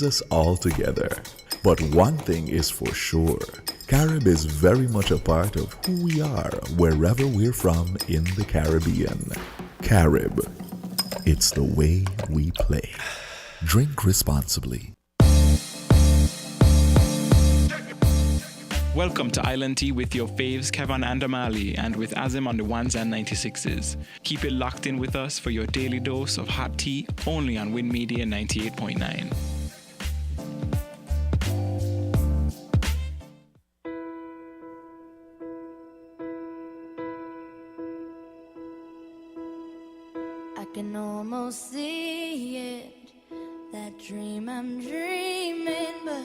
us all together. But one thing is for sure, Carib is very much a part of who we are wherever we're from in the Caribbean. Carib, it's the way we play. Drink responsibly. Welcome to Island Tea with your faves Kevon and Amali and with Azim on the ones and 96s. Keep it locked in with us for your daily dose of hot tea only on Win Media 98.9. I can almost see it, that dream I'm dreaming, but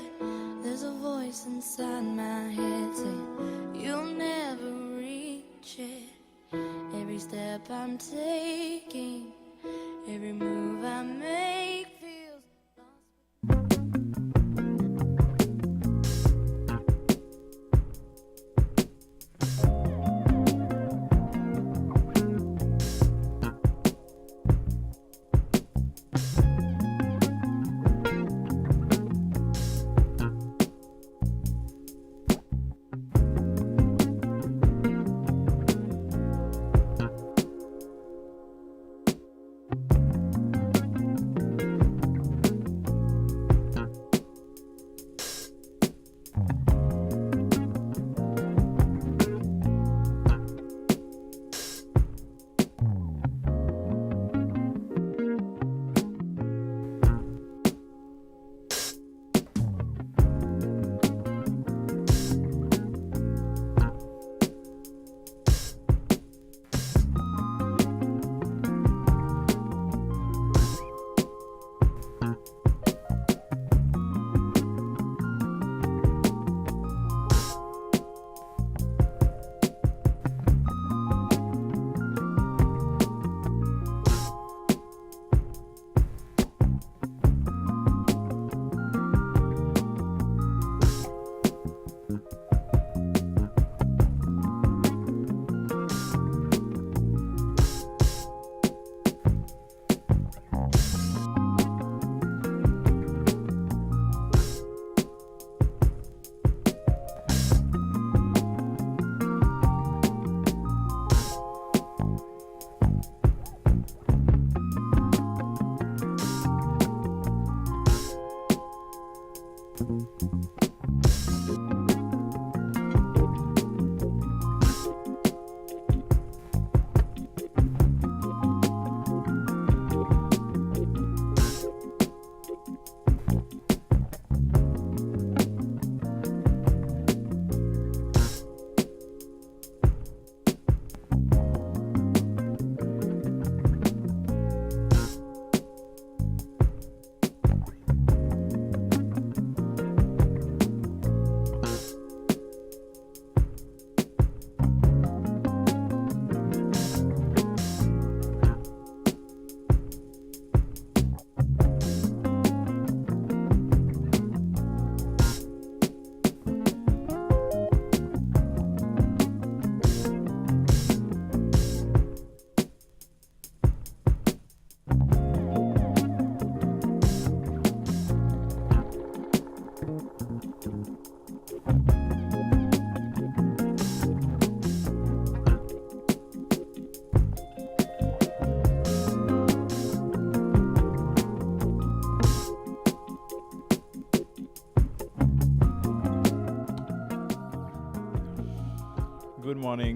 there's a voice inside my head saying you'll never reach it. Every step I'm taking, every move I make feels lost.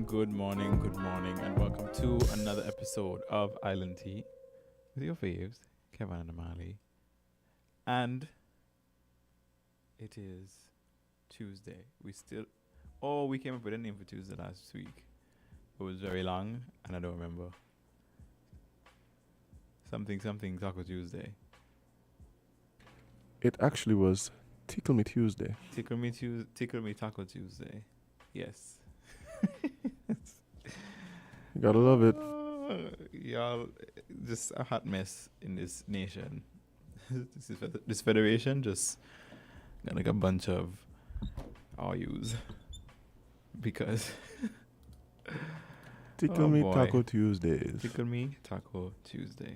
Good morning, and welcome to another episode of Island Tea with your faves, Kevon and Amali. And it is Tuesday. We came up with a name for Tuesday last week. It was very long, and I don't remember. Something Taco Tuesday. It actually was Tickle Me Tuesday. Tickle Me Taco Tuesday. Yes. You gotta love it. Y'all, just a hot mess in this nation. This federation just got like a bunch of RUs because Tickle Me Taco Tuesdays. Tickle Me Taco Tuesday.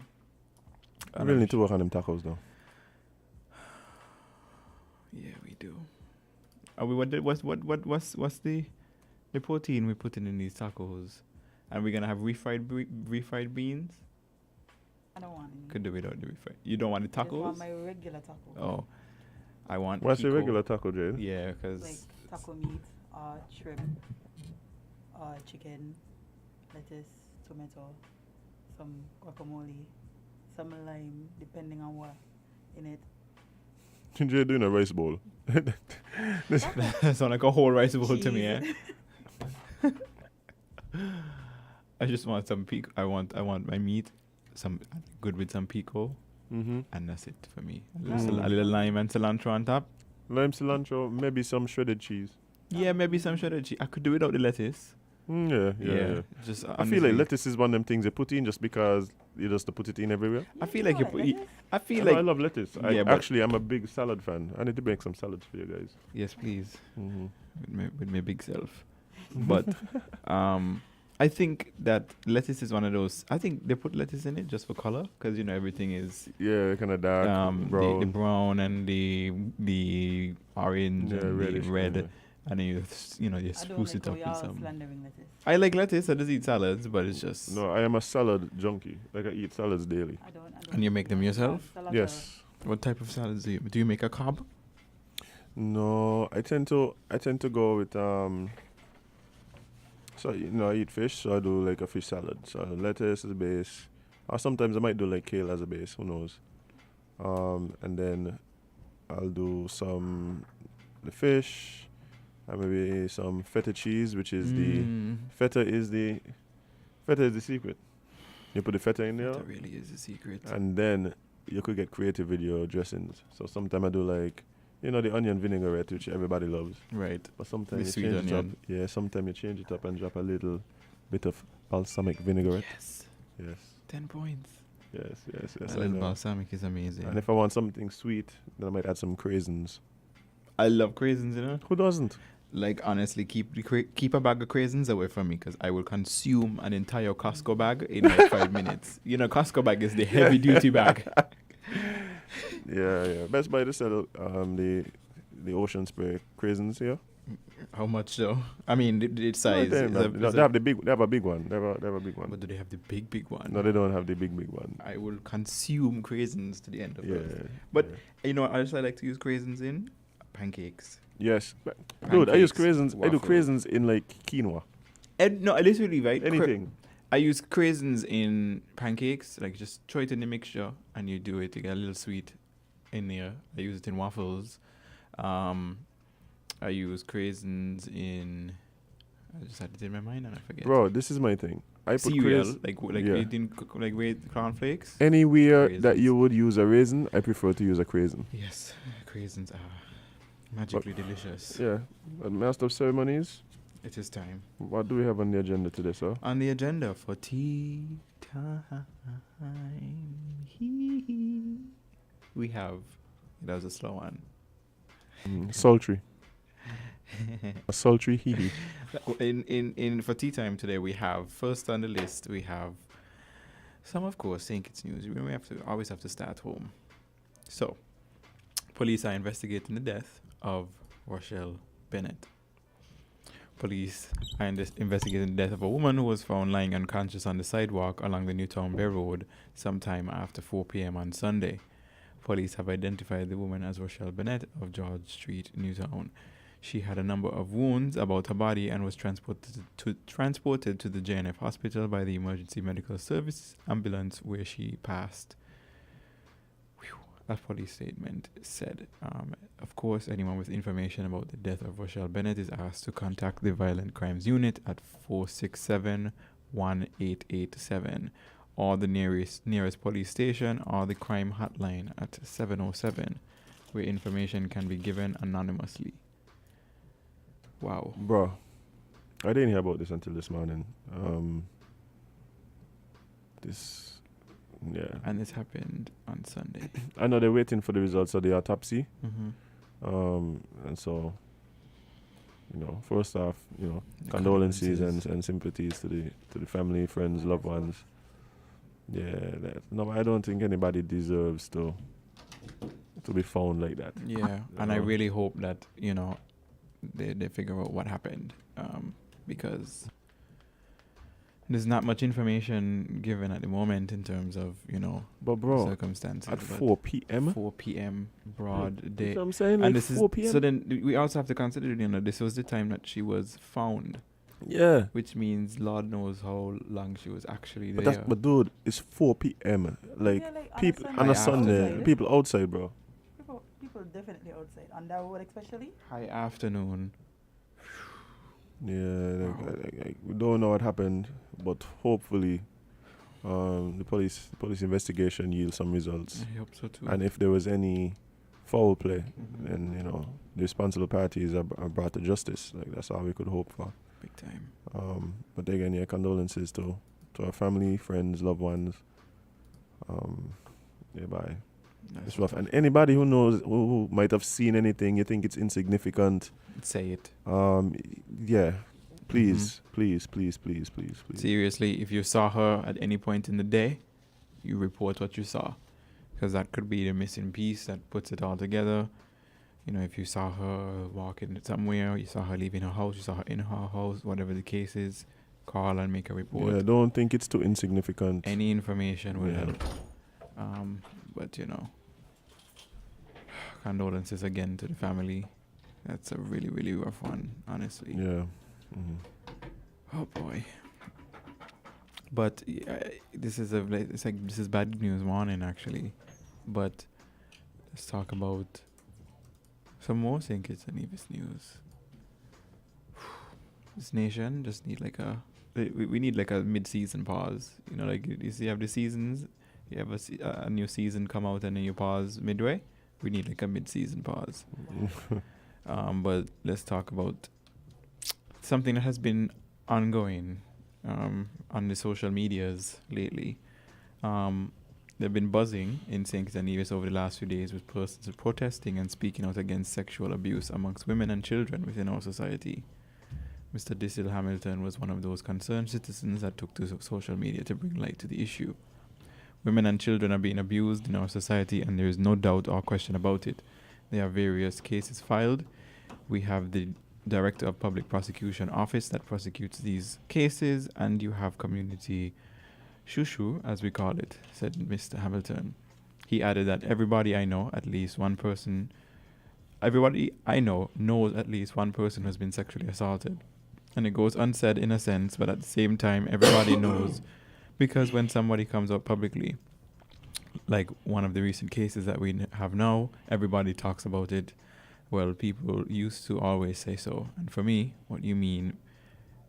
I really need to work on them tacos though. do. Are we what's the protein we putting in these tacos? And we're gonna have refried beans. I don't want any. Could do without the refried. You don't want the I just want tacos? my regular taco. Oh, I want. What's your pico. regular taco, Jade? Yeah, because Like taco meat, shrimp, chicken, lettuce, tomato, some guacamole, some lime, depending on what in it. Jade doing a rice bowl. that sounds like a whole rice bowl to me. Eh? Cheese. I just want some pico. I want my meat, some good with some pico, Mm-hmm. and that's it for me. A little lime and cilantro on top. Lime, cilantro, maybe some shredded cheese. Yeah, maybe some shredded cheese. I could do without the lettuce. Yeah. Just I feel like lettuce is one of them things you put in just because you just to put it in everywhere. I feel like you put. I feel I like love lettuce. Yeah, but- Actually, I'm a big salad fan. I need to make some salads for you guys. yes, please, Mm-hmm. with my big self. But I think that lettuce is one of those. I think they put lettuce in it just for color because everything is Yeah, kind of dark, the brown. brown and the orange and reddish the red, kinda. and then you I don't spruce like it how up with y'all some. slandering lettuce. I like lettuce. I just eat salads, but it's just. No, I am a salad junkie. Like I eat salads daily. I don't. And you make them yourself? Salad Yes. What type of salads do you? Do you make a cob? No, I tend to go with So I eat fish, so I do like a fish salad. So lettuce as a base, or sometimes I might do like kale as a base. Who knows? And then I'll do the fish, and maybe some feta cheese, which is the feta is the secret. You put the feta in there, That really is a secret. and then you could get creative with your dressings. So sometimes I do like the onion vinaigrette, which everybody loves. Right. But sometimes With you sweet change it up. onion. Yeah, sometimes you change it up and drop a little bit of balsamic vinaigrette. Yes. Yes, 10 points. yes. A I little know. balsamic is amazing. And if I want something sweet, then I might add some craisins. I love craisins, Who doesn't? Like, honestly, keep a bag of craisins away from me because I will consume an entire Costco bag in like 5 minutes. Costco bag is the heavy duty bag. Yeah. Best Buy to sell the ocean spray craisins here. How much though? I mean, the size. They have the big. They have a big one. They have a big one. But do they have the big one? No, they don't have the big one. I will consume craisins to the end of Yeah. it. But yeah. what else I like to use craisins in? Pancakes. Yes, dude, I use Pancakes, craisins. I do waffles. craisins in like quinoa. No, literally, right? Anything. I use craisins in pancakes. Like, just throw it in the mixture and you do it. You get a little sweet in there. I use it in waffles. I use craisins in. I just had it in my mind and I forget. Bro, this is my thing. I put Cereal, crais- like yeah. eating cornflakes. Anywhere that Craisins. you would use a raisin, I prefer to use a craisin. Yes, craisins are magically delicious. Yeah. But master of ceremonies, It is time. what do we have on the agenda today, sir? On the agenda for tea time, we have. That was a slow one. Sultry. A sultry hee. In for tea time today, we have first on the list. We have some, of course, St. Kitts news. We always have to start home. So, police are investigating the death of Rochelle Bennett. Police are investigating the death of a woman who was found lying unconscious on the sidewalk along the Newtown Bay Road sometime after 4 p.m. on Sunday. Police have identified the woman as Rochelle Bennett of George Street, Newtown. She had a number of wounds about her body and was transported to the J&F hospital by the emergency medical service ambulance where she passed. A police statement said, of course, anyone with information about the death of Rochelle Bennett is asked to contact the Violent Crimes Unit at 467-1887 or the nearest police station or the crime hotline at 707, where information can be given anonymously. Wow. Bro, I didn't hear about this until this morning. Yeah. And this happened on Sunday. I know they're waiting for the results of the autopsy. Mm-hmm. And so, first off, condolences and sympathies to the family, friends, loved ones. Yeah, no, I don't think anybody deserves to to be found like that. Yeah, and I really hope that, they figure out what happened, because there's not much information given at the moment in terms of, But bro, circumstances. at but 4 p.m. 4 p.m. broad You day. know what I'm saying? And Like this 4 is p.m. so. Then we also have to consider, this was the time that she was found, Yeah. which means Lord knows how long she was actually But there. but dude, it's 4 p.m. Like Yeah, like people on on a High Sunday, afternoon. people outside, bro. People definitely outside on that road, especially. High afternoon. Yeah, Wow. we don't know what happened, but hopefully, the police investigation yields some results. I hope so too. And if there was any foul play, Mhm. then the responsible parties are brought to justice. Like that's all we could hope for. Big time. But again, yeah, condolences to our family, friends, loved ones. Yeah, bye. It's rough. And anybody who knows who might have seen anything, you think it's insignificant, Say it. yeah, please, Mm-hmm. please. Seriously, if you saw her at any point in the day, you report what you saw, because that could be the missing piece that puts it all together. If you saw her walking somewhere, you saw her leaving her house, you saw her in her house, whatever the case is, call and make a report. Yeah, don't think it's too insignificant. Any information will Yeah. help. But condolences again to the family. That's a really, really rough one, honestly. Yeah. Mhm. Oh boy. But this is this is bad news morning actually. But let's talk about some more St. Kitts and Nevis news. This nation just need we need like a mid-season pause. You see, you have the seasons. You have a new season come out and then you pause midway. We need like a mid-season pause. But let's talk about something that has been ongoing on the social medias lately. They've been buzzing in St. Kitts and Nevis over the last few days with persons protesting and speaking out against sexual abuse amongst women and children within our society. Mr. Disil Hamilton was one of those concerned citizens that took to social media to bring light to the issue. Women and children are being abused in our society, and there is no doubt or question about it. There are various cases filed. We have the Director of Public Prosecution Office that prosecutes these cases, and you have community shushu, as we call it, said Mr. Hamilton. He added that everybody I know knows at least one person who has been sexually assaulted. And it goes unsaid in a sense, but at the same time, everybody knows, because when somebody comes out publicly, like one of the recent cases that we have now, everybody talks about it. Well, people used to always say so. And for me, what you mean,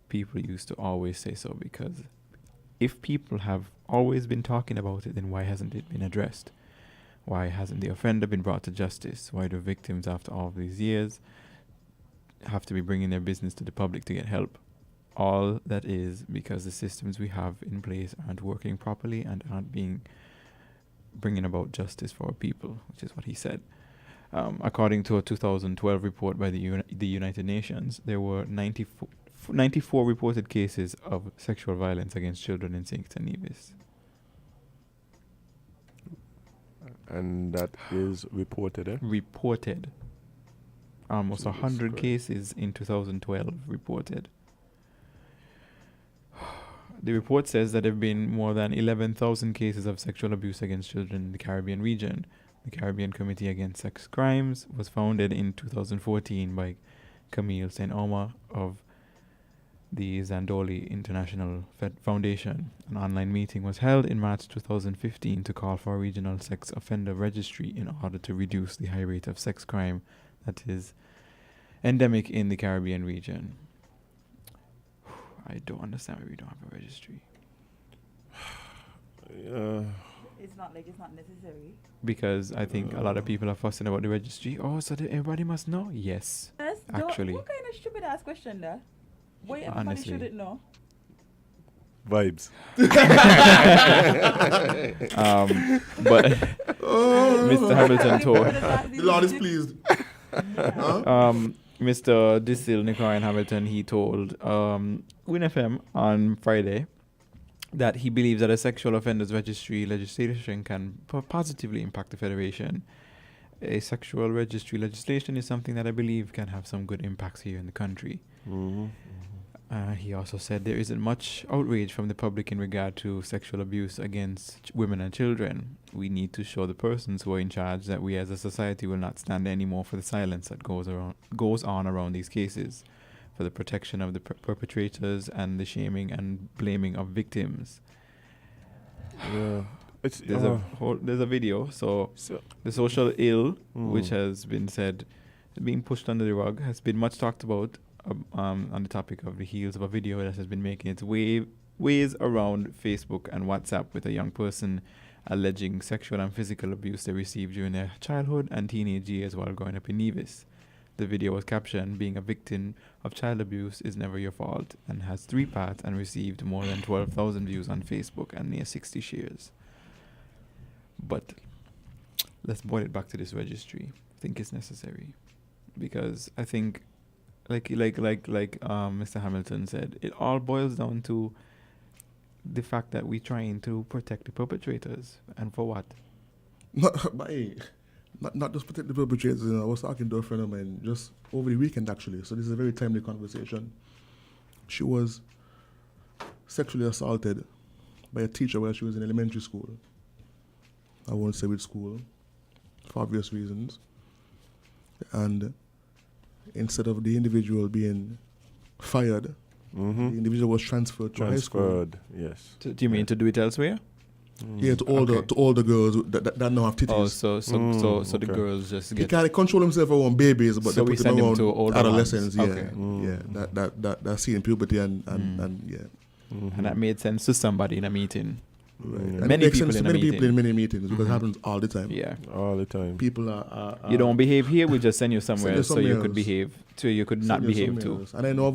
people used to always say so, because if people have always been talking about it, then why hasn't it been addressed? Why hasn't the offender been brought to justice? Why do victims, after all of these years, have to be bringing their business to the public to get help? All that is because the systems we have in place aren't working properly and aren't bringing about justice for our people, which is what he said. According to a 2012 report by the United Nations, there were 94 reported cases of sexual violence against children in St. Kitts and Nevis. And that is reported, eh? Reported. Almost Jesus 100 Christ. cases in 2012 reported. The report says that there have been more than 11,000 cases of sexual abuse against children in the Caribbean region. The Caribbean Committee Against Sex Crimes was founded in 2014 by Camille St. Omer of the Zandoli International Foundation. An online meeting was held in March 2015 to call for a regional sex offender registry in order to reduce the high rate of sex crime that is endemic in the Caribbean region. I don't understand why we don't have a registry. It's not necessary. Because I think a lot of people are fussing about the registry. Oh, so that everybody must know? Yes. Actually. What kind of stupid ass question that? Why everybody Honestly. shouldn't know? Vibes. But Mr. Hamilton told The Lord is pleased. Mr. Disil Nicorian Hamilton, he told Win FM on Friday that he believes that a sexual offenders registry legislation can positively impact the Federation a sexual registry legislation is something that I believe can have some good impacts here in the country. He also said there isn't much outrage from the public in regard to sexual abuse against women and children. We need to show the persons who are in charge that we as a society will not stand anymore for the silence that goes on around these cases, for the protection of the perpetrators and the shaming and blaming of victims. Yeah. There's a video. So the social ill, which has been said, being pushed under the rug, has been much talked about on the topic of the heels of a video that has been making its ways around Facebook and WhatsApp with a young person alleging sexual and physical abuse they received during their childhood and teenage years while growing up in Nevis. The video was captioned, "Being a victim of child abuse is never your fault," and has 3 parts and received more than 12,000 views on Facebook and near 60 shares. But let's boil it back to this registry. I think it's necessary because I think, like Mr. Hamilton said, it all boils down to the fact that we're trying to protect the perpetrators, and for what? Not just protect the perpetrators. I was talking to a friend of mine just over the weekend, actually. So this is a very timely conversation. She was sexually assaulted by a teacher while she was in elementary school. I won't say which school, for obvious reasons. And instead of the individual being fired, the individual was transferred to high school. Yes. Do you mean to do it elsewhere? Yeah, to all the girls that now have titties. Oh, so the girls just He get. can't control himself around babies, but So they we put him send him around to older adolescents. ones. Yeah, Okay. that seeing puberty and yeah. And that made sense to somebody in a meeting. Right. Mm. And Many it makes people sense in to a many people meeting. in many meetings because it happens all the time. Yeah. All the time. People are You don't behave here, we just send you somewhere Send you else so somewhere you could else. behave, so you could not behave too. And I know of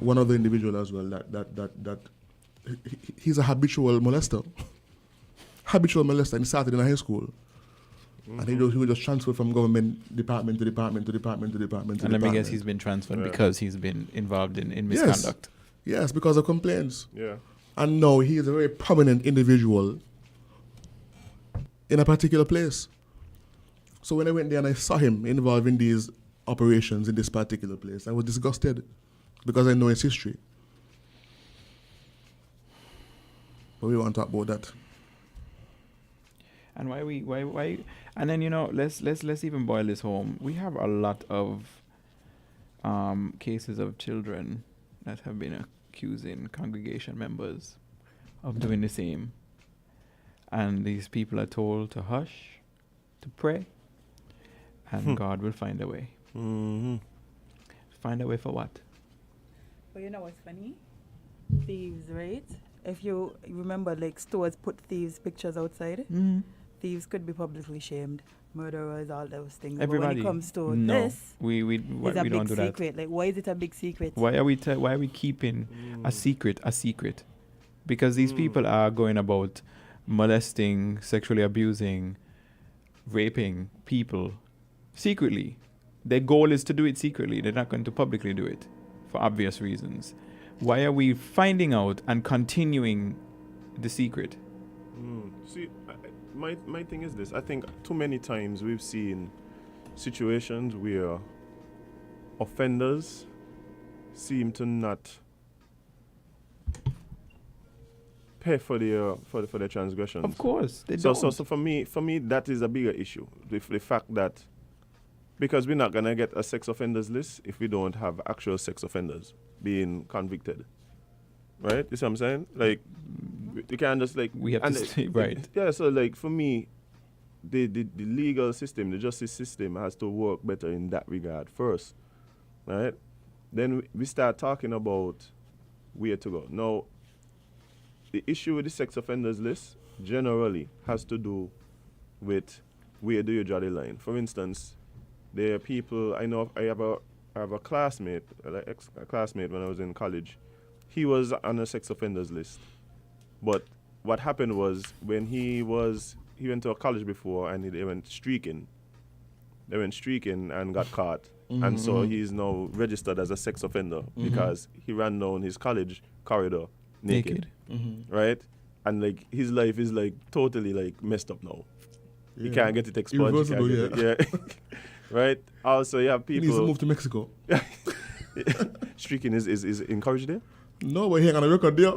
one other individual as well that he's a habitual molester. And he started in high school. And he was just transferred from government department to department to department to department to And let department. me guess, he's been transferred because he's been involved in misconduct. Yes, because of complaints. Yeah. And now he is a very prominent individual in a particular place. So when I went there and I saw him involved in these operations in this particular place, I was disgusted because I know his history. But we won't talk about that. And why and then let's even boil this home. We have a lot of cases of children that have been accusing congregation members of doing the same. And these people are told to hush, to pray, and God will find a way. Find a way for what? But you know what's funny? Thieves, right? If you remember, like, stores put thieves' pictures outside. Thieves could be publicly shamed. Murderers, all those things. Everybody. But when it comes to No, this, we it's a don't big do that. secret. Like, why is it a big secret? Why are we keeping a secret? Because these people are going about molesting, sexually abusing, raping people secretly. Their goal is to do it secretly. They're not going to publicly do it for obvious reasons. Why are we finding out and continuing the secret? See, my thing is this. I think too many times we've seen situations where offenders seem to not pay for their transgressions. Of course, they So don't. for me that is a bigger issue. The fact that because we're not gonna get a sex offenders list if we don't have actual sex offenders being convicted. Right? You see what I'm saying? Like you can't just like We have to stay right. Yeah, so like for me, the legal system, the justice system has to work better in that regard first. Right? Then we start talking about where to go. Now, the issue with the sex offenders list generally has to do with where do you draw the line. For instance, there are people, I know I have a classmate, a classmate when I was in college. He was on a sex offenders list. But what happened was when he went to a college before and they went streaking. They went streaking and got caught. And so he's now registered as a sex offender because he ran down his college corridor naked. Right? And like his life is like totally like messed up now. You can't get it expunged. Irreversible, You can't get it, right? Also, you have He needs to people. move to Mexico. Streaking is encouraged there. No, but he ain't on a record deal.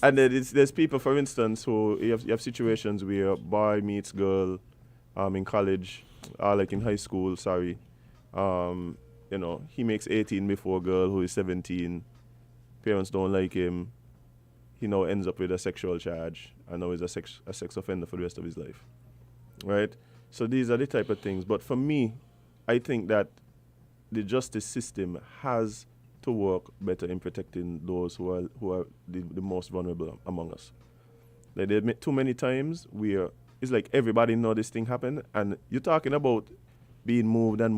And then there's people, for instance, who you have situations where boy meets girl in college, or like in high school, sorry. You know, he makes 18 before a girl who is 17. Parents don't like him. He now ends up with a sexual charge and now is a sex offender for the rest of his life. Right? So these are the type of things. But for me, I think that the justice system has to work better in protecting those who are the most vulnerable among us. Like there too many times where it's like everybody know this thing happened, and you're talking about being moved. That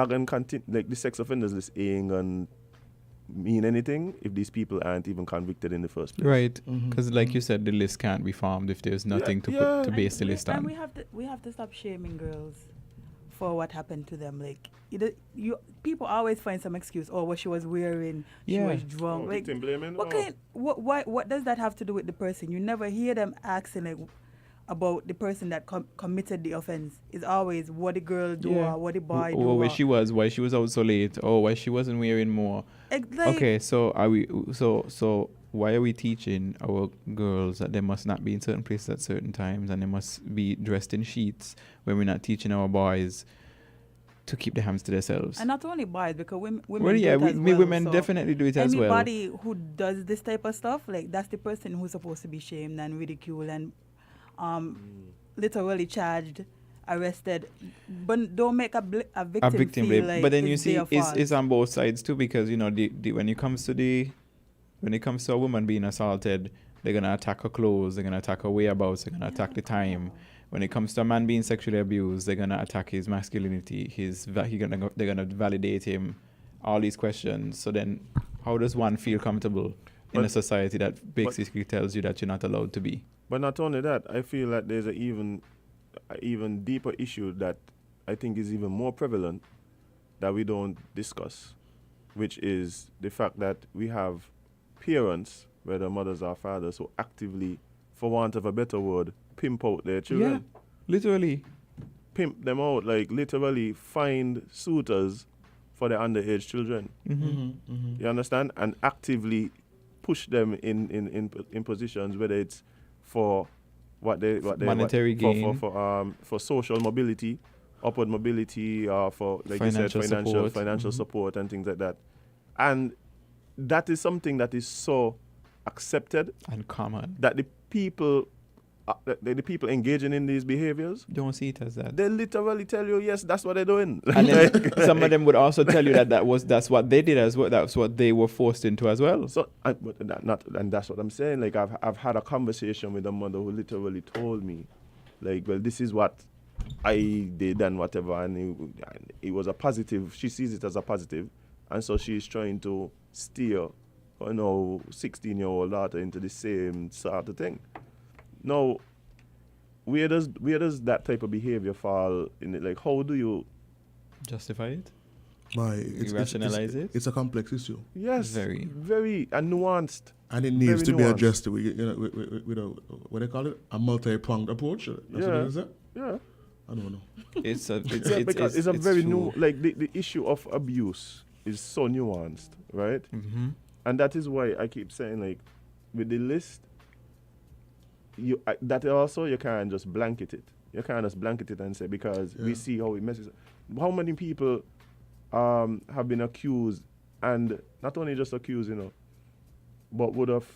can continue. Like the sex offenders list ain't gonna mean anything if these people aren't even convicted in the first place. Right, because like you said, the list can't be formed if there's nothing to base the list on. And we have to stop shaming girls for what happened to them. Like people always find some excuse. Oh, what she was wearing, she was drunk. Oh, like, victim blaming? what does that have to do with the person? You never hear them asking like about the person that committed the offense. It's always what the girl do or what the boy do. Or why she was out so late, or why she wasn't wearing more. Okay, so are we? So why are we teaching our girls that they must not be in certain places at certain times and they must be dressed in sheets when we're not teaching our boys to keep their hands to themselves? And not only boys, because women Well, do yeah, it as well, women so definitely do it as well. Anybody who does this type of stuff, like that's the person who's supposed to be shamed and ridiculed and literally charged, arrested. But don't make a victim feel like but then you it's see, their fault. it's on both sides too, because you know when it comes to a woman being assaulted, they're gonna attack her clothes, they're gonna attack her whereabouts, they're gonna attack the time. When it comes to a man being sexually abused, they're gonna attack his masculinity, they're gonna validate him, all these questions. So then, how does one feel comfortable in a society that basically tells you that you're not allowed to be? But not only that, I feel that there's an even deeper issue that I think is even more prevalent that we don't discuss, which is the fact that we have parents, whether mothers or fathers, who actively, for want of a better word, pimp out their children. Yeah, literally. Pimp them out, like literally find suitors for their underage children. You understand? And actively push them in positions, whether it's for monetary gain, for social mobility, upward mobility, or for like financial you said, financial support and things like that. And that is something that is so accepted and common that the people engaging in these behaviors don't see it as that. They literally tell you, yes, that's what they're doing. And then some of them would also tell you that's what they did as well. That's what they were forced into as well. So, and that's what I'm saying. Like I've had a conversation with a mother who literally told me, like, well, this is what I did and whatever, and it was a positive. She sees it as a positive, and so she's trying to steer, 16-year-old daughter into the same sort of thing. Now, where does that type of behavior fall in it? Like, how do you justify it? Rationalize it? It's a complex issue. Yes, very and nuanced. And it needs to be addressed with a, what do they call it? A multi-pronged approach. That's what it is, Yeah. I don't know. It's a very new, like the issue of abuse is so nuanced, right? Mm-hmm. And that is why I keep saying, like, with the list, that also you can't just blanket it. You can't just blanket it and say, because we see how it messes. How many people have been accused, and not only just accused, but would have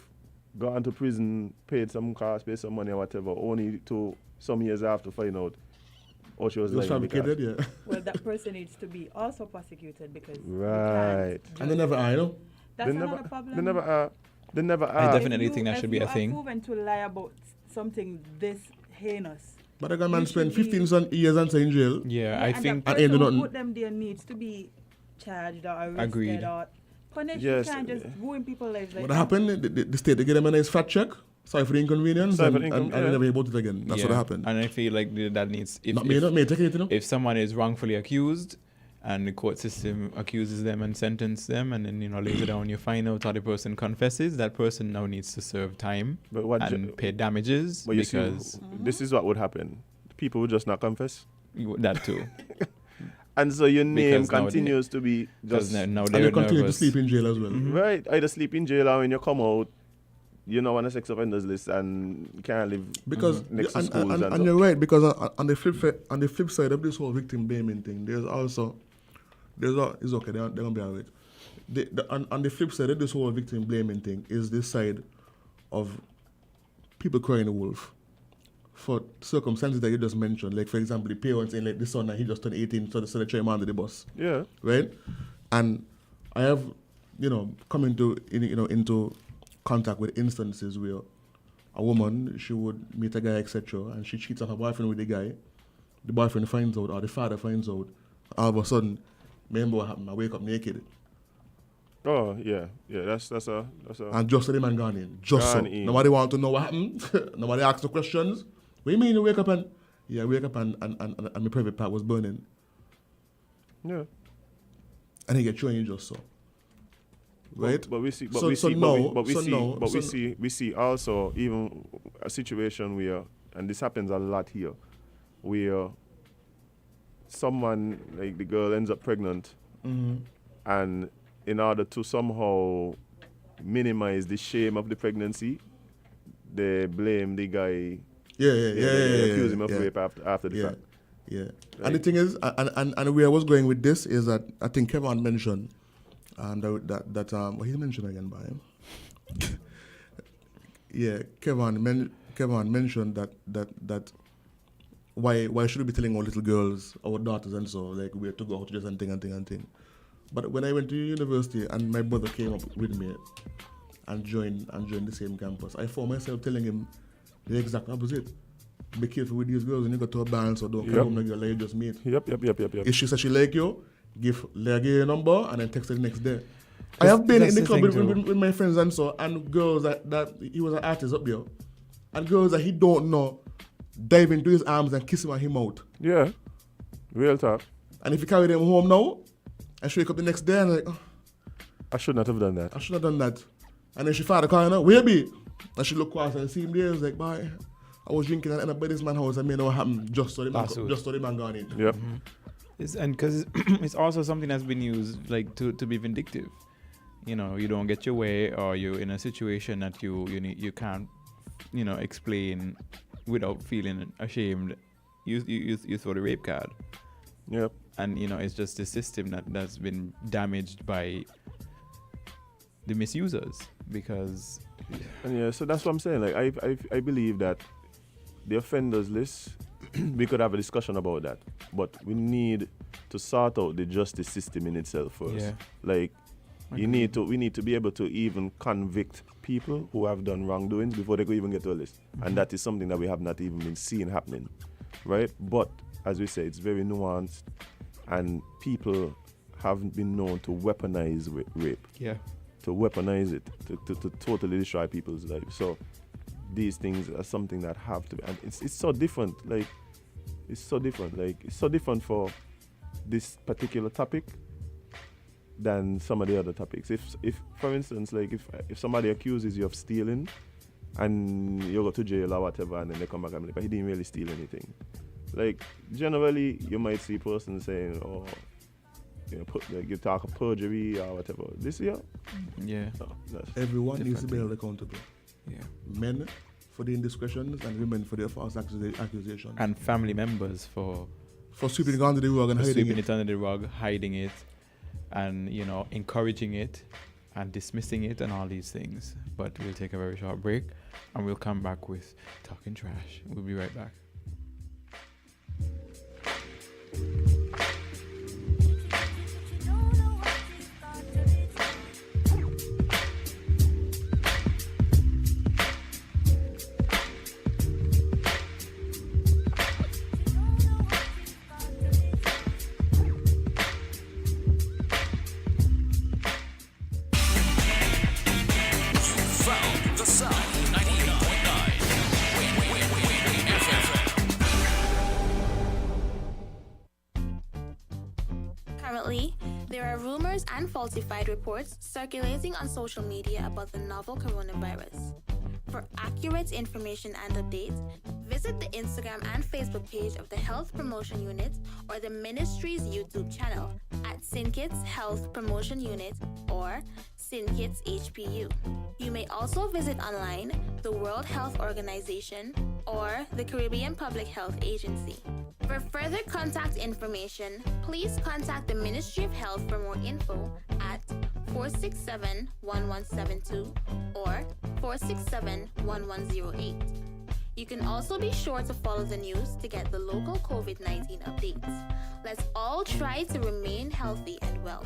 gone to prison, paid some cost, paid some money or whatever, only to some years after find out, she was fabricated, yeah. Well, that person needs to be also prosecuted because right. And they never are, That's another problem. They never are. I definitely think that should be a thing. If you are proven to lie about something this heinous, but a man spent 15 years in jail. Yeah, I think. And the person who put them there needs to be charged or arrested or punished. Yes. You can't just ruin people's lives like what happened? The state, they get them a nice fat check. Sorry for the inconvenience, and they never hear about it again. That's what happened. And I feel like that needs... Not me taking it, If someone is wrongfully accused and the court system accuses them and sentences them, and then, you know, later down you find out how the person confesses. That person now needs to serve time But what and pay damages but you see, because this is what would happen. People would just not confess. that too. And so your name Because now they- continues to be Because just now And they're they continue to nervous. sleep in jail as well. right. Either sleep in jail or when you come out, you're not on a sex offenders list and you can't live Because next to and, schools and, and and you're right, because on the flip side of this whole victim blaming thing, it's okay, they're gonna be alright. On the flip side of this whole victim blaming thing is this side of people crying wolf for circumstances that you just mentioned. Like, for example, the parents saying, like, the son, and he just turned 18, so they throw him under the bus. Yeah. Right? And I have, come into contact with instances where a woman, she would meet a guy, etc., and she cheats on her boyfriend with the guy. The boyfriend finds out, or the father finds out. All of a sudden, remember what happened? I wake up naked. Oh yeah. That's a. And just so the man gone in. Just Gone so. in. Nobody want to know what happened. Nobody ask no questions. What do you mean you wake up and... Yeah, I wake up and my private part was burning. Yeah. And he get thrown in just so. Right? But we see. But So- we so see. now- But we so see. now- But we so- see. We see also even a situation where, and this happens a lot here, where someone, like the girl, ends up pregnant, and in order to somehow minimize the shame of the pregnancy, they blame the guy. They accuse him of rape after the fact. Yeah. Right. And the thing is, and where I was going with this is that I think Kevon mentioned, and what he mentioned again by him. Yeah, Kevon mentioned that why should we be telling our little girls, our daughters and so, like, where to go, how to dress and thing. But when I went to university and my brother came up with me and joined the same campus, I found myself telling him the exact opposite. Be careful with these girls when you go to a band, so don't come home like you just meet. Yep. If she says she like you, give your number and then text her the next day. I have been in the club with my friends and so, and girls that he was an artist up there, and girls that he don't know dive into his arms and kiss him on his mouth. Yeah. Real talk. And if you carry them home now, and she wake up the next day and like, oh, I should not have done that. I should have done that. And then she father calling her, where be? And she look across and see him there, like, boy, I was drinking and ended up by this man's house and me know what happened just so the man gone in. Yep. And because it's also something that's been used, like, to be vindictive. You know, you don't get your way, or you're in a situation that you can't, explain without feeling ashamed. You throw the rape card. Yep. And, it's just the system that's been damaged by the misusers, because... And yeah, so that's what I'm saying. Like, I believe that the offenders list, we could have a discussion about that, but we need to sort out the justice system in itself first. Yeah. Like, we need to be able to even convict people who have done wrongdoings before they could even get to a list. And that is something that we have not even been seeing happening, right? But as we say, it's very nuanced, and people haven't been known to weaponize rape. Yeah. To weaponize it, to totally destroy people's lives. So these things are something that have to be, and it's so different. Like, it's so different for this particular topic than some of the other topics. If for instance, like, if somebody accuses you of stealing and you go to jail or whatever, and then they come back and be like, but he didn't really steal anything. Like, generally, you might see a person saying, oh, you talk of perjury or whatever. This year, Yeah. no, that's Everyone needs to be held accountable. Yeah. Men for the indiscretions and women for their false accusations. And family members for sweeping it under the rug and hiding sweeping it. it under the rug, hiding it, and encouraging it and dismissing it and all these things. But we'll take a very short break and we'll come back with Talking Trash. We'll be right back. Found the sound 98.9 FM. Currently, there are rumors and falsified reports circulating on social media about the novel coronavirus. For accurate information and updates, visit the Instagram and Facebook page of the Health Promotion Unit or the Ministry's YouTube channel at S.K.N.Y.P.A Health Promotion Unit or S.K.N.Y.P.A HPU. You may also visit online the World Health Organization or the Caribbean Public Health Agency. For further contact information, please contact the Ministry of Health for more info at 467-1172 or 467-1108. You can also be sure to follow the news to get the local COVID-19 updates. Let's all try to remain healthy and well.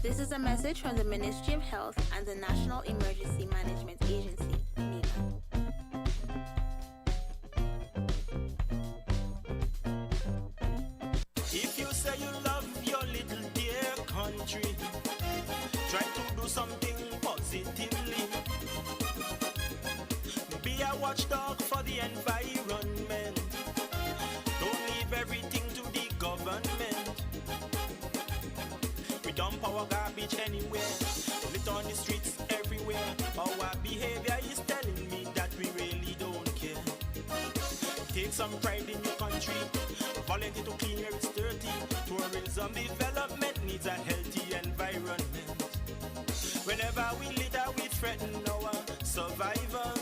This is a message from the Ministry of Health and the National Emergency Management Agency, NEMA. If you say you love your little dear country, try to do something positively. Be a watchdog for the environment. Don't leave everything to the government. We dump our garbage anywhere, lit on the streets everywhere. Our behavior is telling me that we really don't care. Take some pride in your country. Volunteer to clean where it's dirty. Tourism development needs a healthy environment. Whenever we litter, we threaten our survival.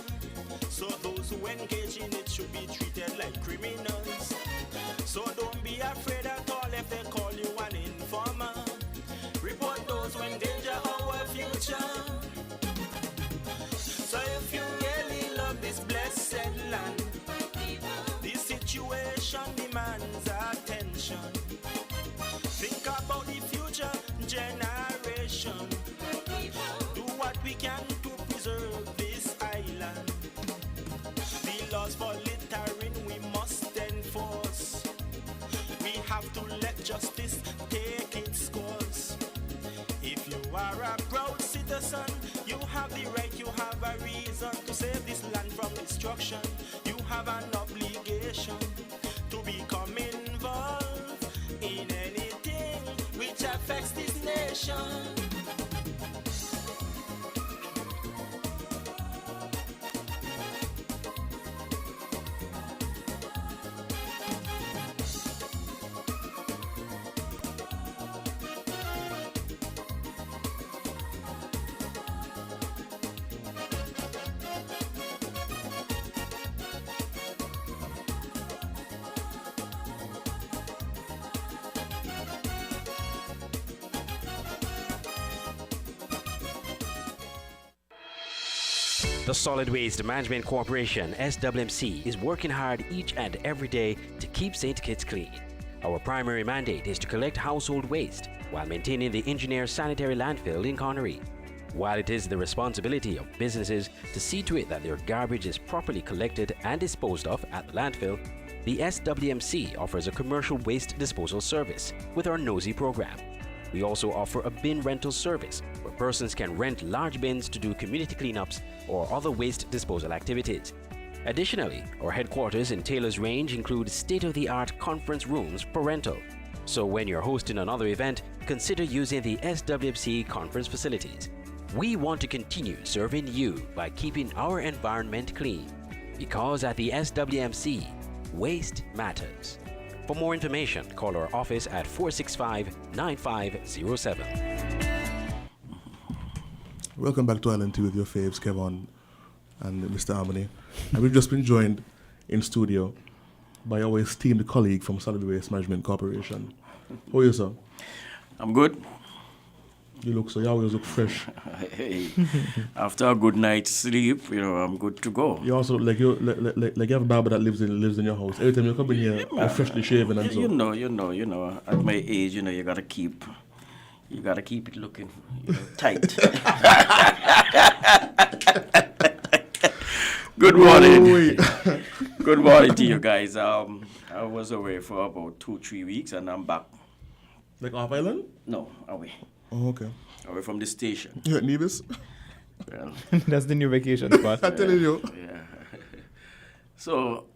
So those who engage in it should be treated like criminals. So don't be afraid at all if they call you an informer. Report those who endanger our future. So if you really love this blessed land, this situation demands attention. Think about the future generation. Do what we can to preserve this island. The laws for littering we must enforce. We have to let justice take its course. If you are a proud citizen, you have the right, you have a reason to save this land from destruction. You have an obligation to become involved in anything which affects this nation. The Solid Waste Management Corporation, SWMC, is working hard each and every day to keep St. Kitts clean. Our primary mandate is to collect household waste while maintaining the engineer sanitary landfill in Connery. While it is the responsibility of businesses to see to it that their garbage is properly collected and disposed of at the landfill, the SWMC offers a commercial waste disposal service with our NOSI program. We also offer a bin rental service where persons can rent large bins to do community cleanups or other waste disposal activities. Additionally, our headquarters in Taylor's Range include state-of-the-art conference rooms for rental. So when you're hosting another event, consider using the SWMC conference facilities. We want to continue serving you by keeping our environment clean. Because at the SWMC, waste matters. For more information, call our office at 465-9507. Welcome back to Island Tea with your faves, Kevon and Mr. Amali. And we've just been joined in studio by our esteemed colleague from Solid Waste Management Corporation. How are you, sir? I'm good. You always look fresh. Hey, after a good night's sleep, I'm good to go. You also like you have a barber that lives in your house. Every time you come in here, you're freshly shaven and so. You know. At my age, you gotta keep it looking tight. Good morning. Good morning to you guys. I was away for about 2-3 weeks and I'm back. Like off island? No, away. Oh, okay. Away from the station. You at Nevis? Well, that's the new vacation spot. I'm telling you. Yeah. So,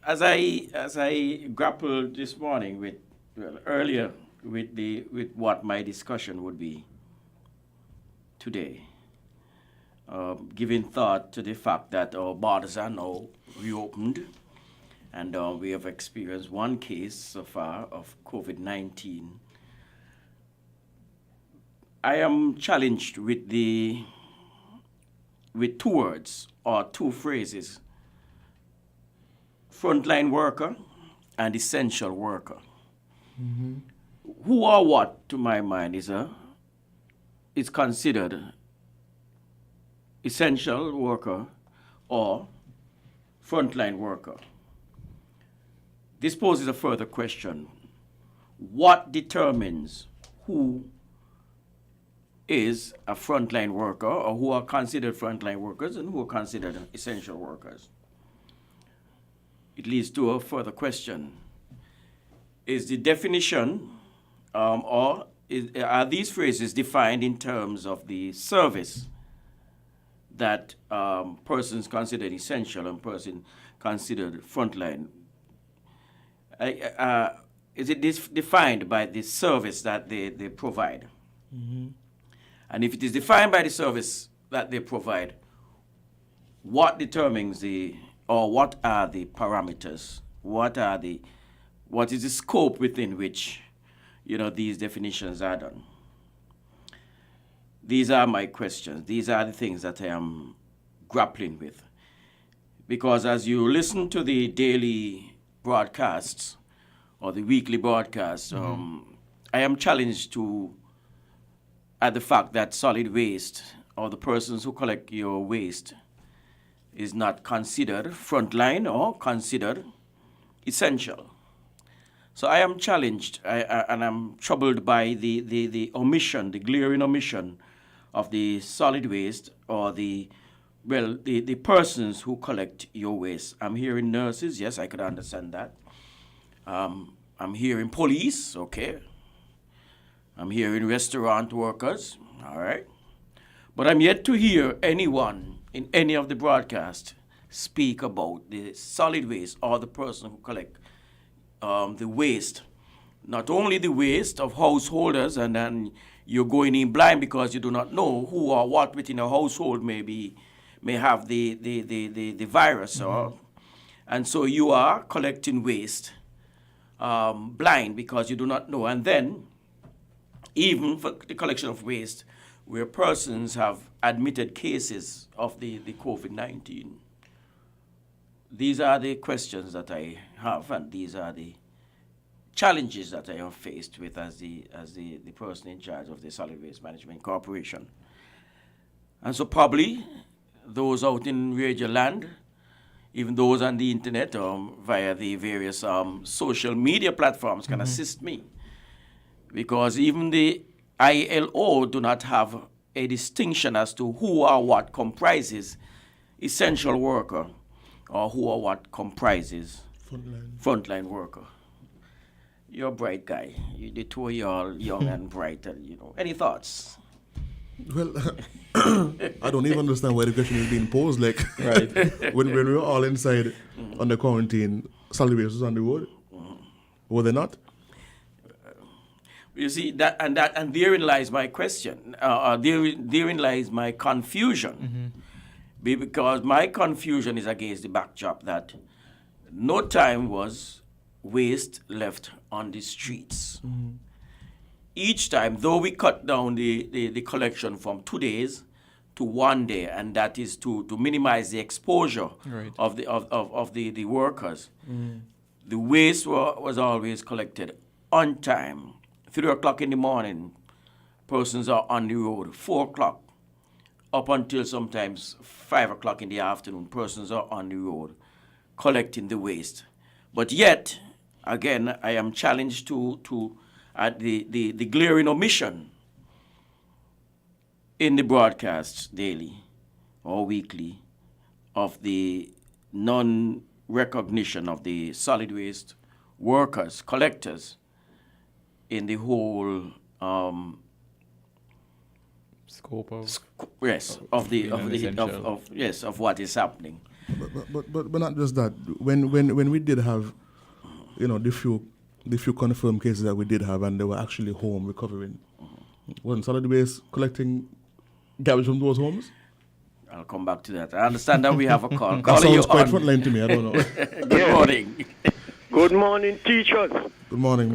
as I grappled this morning with, earlier with what my discussion would be today. Giving thought to the fact that our borders are now reopened, and we have experienced one case so far of COVID-19. I am challenged with two words or two phrases: frontline worker and essential worker. Mm-hmm. Who or what, to my mind, is considered essential worker or frontline worker? This poses a further question. What determines who is a frontline worker, or who are considered frontline workers and who are considered essential workers? It leads to a further question. Is the definition are these phrases defined in terms of the service that persons considered essential and person considered frontline? Is it defined by the service that they provide? Mm-hmm. And if it is defined by the service that they provide, what determines what are the parameters? What is the scope within which, these definitions are done? These are my questions. These are the things that I am grappling with. Because as you listen to the daily broadcasts or the weekly broadcasts, I am challenged at the fact that solid waste, or the persons who collect your waste, is not considered frontline or considered essential. So I am challenged, and I'm troubled by the omission, the glaring omission of the solid waste, or the persons who collect your waste. I'm hearing nurses, yes, I could understand that. I'm hearing police, okay. I'm hearing restaurant workers, all right. But I'm yet to hear anyone in any of the broadcasts speak about the solid waste or the person who collect the waste. Not only the waste of householders, and then you're going in blind because you do not know who or what within a household may have the virus, and so you are collecting waste blind because you do not know. And then even for the collection of waste, where persons have admitted cases of the COVID-19. These are the questions that I have, and these are the challenges that I am faced with as the person in charge of the Solid Waste Management Corporation. And so probably those out in radio land, even those on the internet or via the various social media platforms can assist me. Because even the ILO do not have a distinction as to who or what comprises essential worker, or who or what comprises frontline worker. You're a bright guy. The two of you are young and bright. Any thoughts? Well, I don't even understand why the question is being posed. Like, right. when we were all inside under quarantine, solid waste was on the road. Were they not? You see, and therein lies my question. Therein lies my confusion. Because my confusion is against the backdrop that no time was waste left on the streets. Each time, though we cut down the collection from 2 days to 1 day, and that is to minimize the exposure of the workers, the waste was always collected on time. 3 o'clock in the morning, persons are on the road. 4 o'clock, up until sometimes 5 o'clock in the afternoon, persons are on the road collecting the waste. But yet, again, I am challenged to the glaring omission in the broadcasts daily or weekly of the non-recognition of the solid waste workers, collectors, in the whole scope of of what is happening. But not just that. When we did have, the few the few confirmed cases that we did have, and they were actually home recovering. Wasn't solid waste collecting garbage from those homes? I'll come back to that. I understand that we have a call. That Calling you sounds quite on. frontline to me. I don't know. Good morning. Good morning, teachers. Good morning.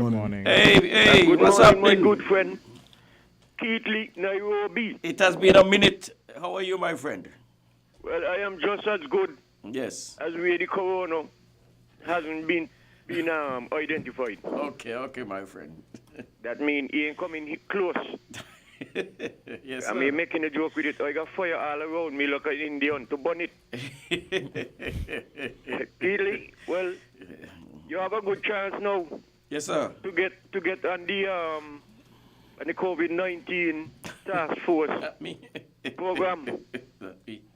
Hey, Good what's morning, happening? my good friend, Keithley, Nairobi. It has been a minute. How are you, my friend? Well, I am just as good Yes. as where the corona hasn't been identified. Okay, my friend. That means he ain't coming close. Yes, I sir. mean, making a joke with it. I got fire all around me like an Indian to burn it. Keithley, well, you have a good chance now. Yes, sir. To get on the COVID-19 task force program.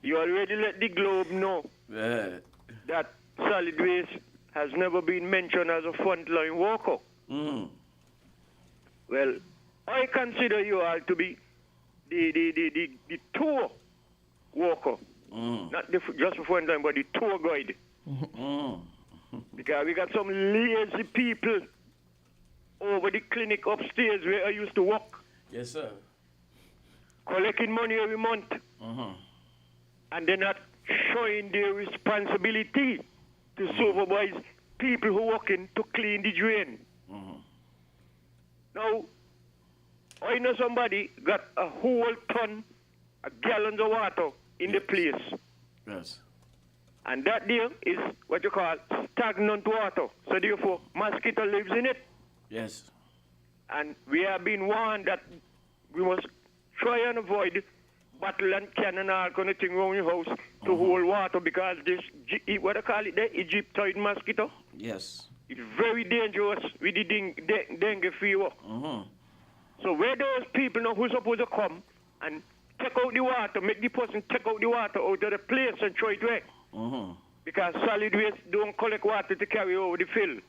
You already let the globe know that solid waste has never been mentioned as a frontline worker. Well, I consider you all to be the tour worker, not just the frontline, but the tour guide. Because we got some lazy people over the clinic upstairs where I used to work. Yes, sir. Collecting money every month. And they're not showing their responsibility to supervise people who working to clean the drain. Now, I know somebody got a whole ton of gallons of water in the place. Yes. And that there is what you call stagnant water. So therefore, mosquito lives in it. Yes. And we have been warned that we must try and avoid bottle and can and all kind of thing around your house to hold water, because this, what I call it there, Egyptoid mosquito. Yes. It's very dangerous with the dengue fever. So where those people know who's supposed to come and take out the water, make the person take out the water out of the place and throw it away. Because solid waste don't collect water to carry over the field.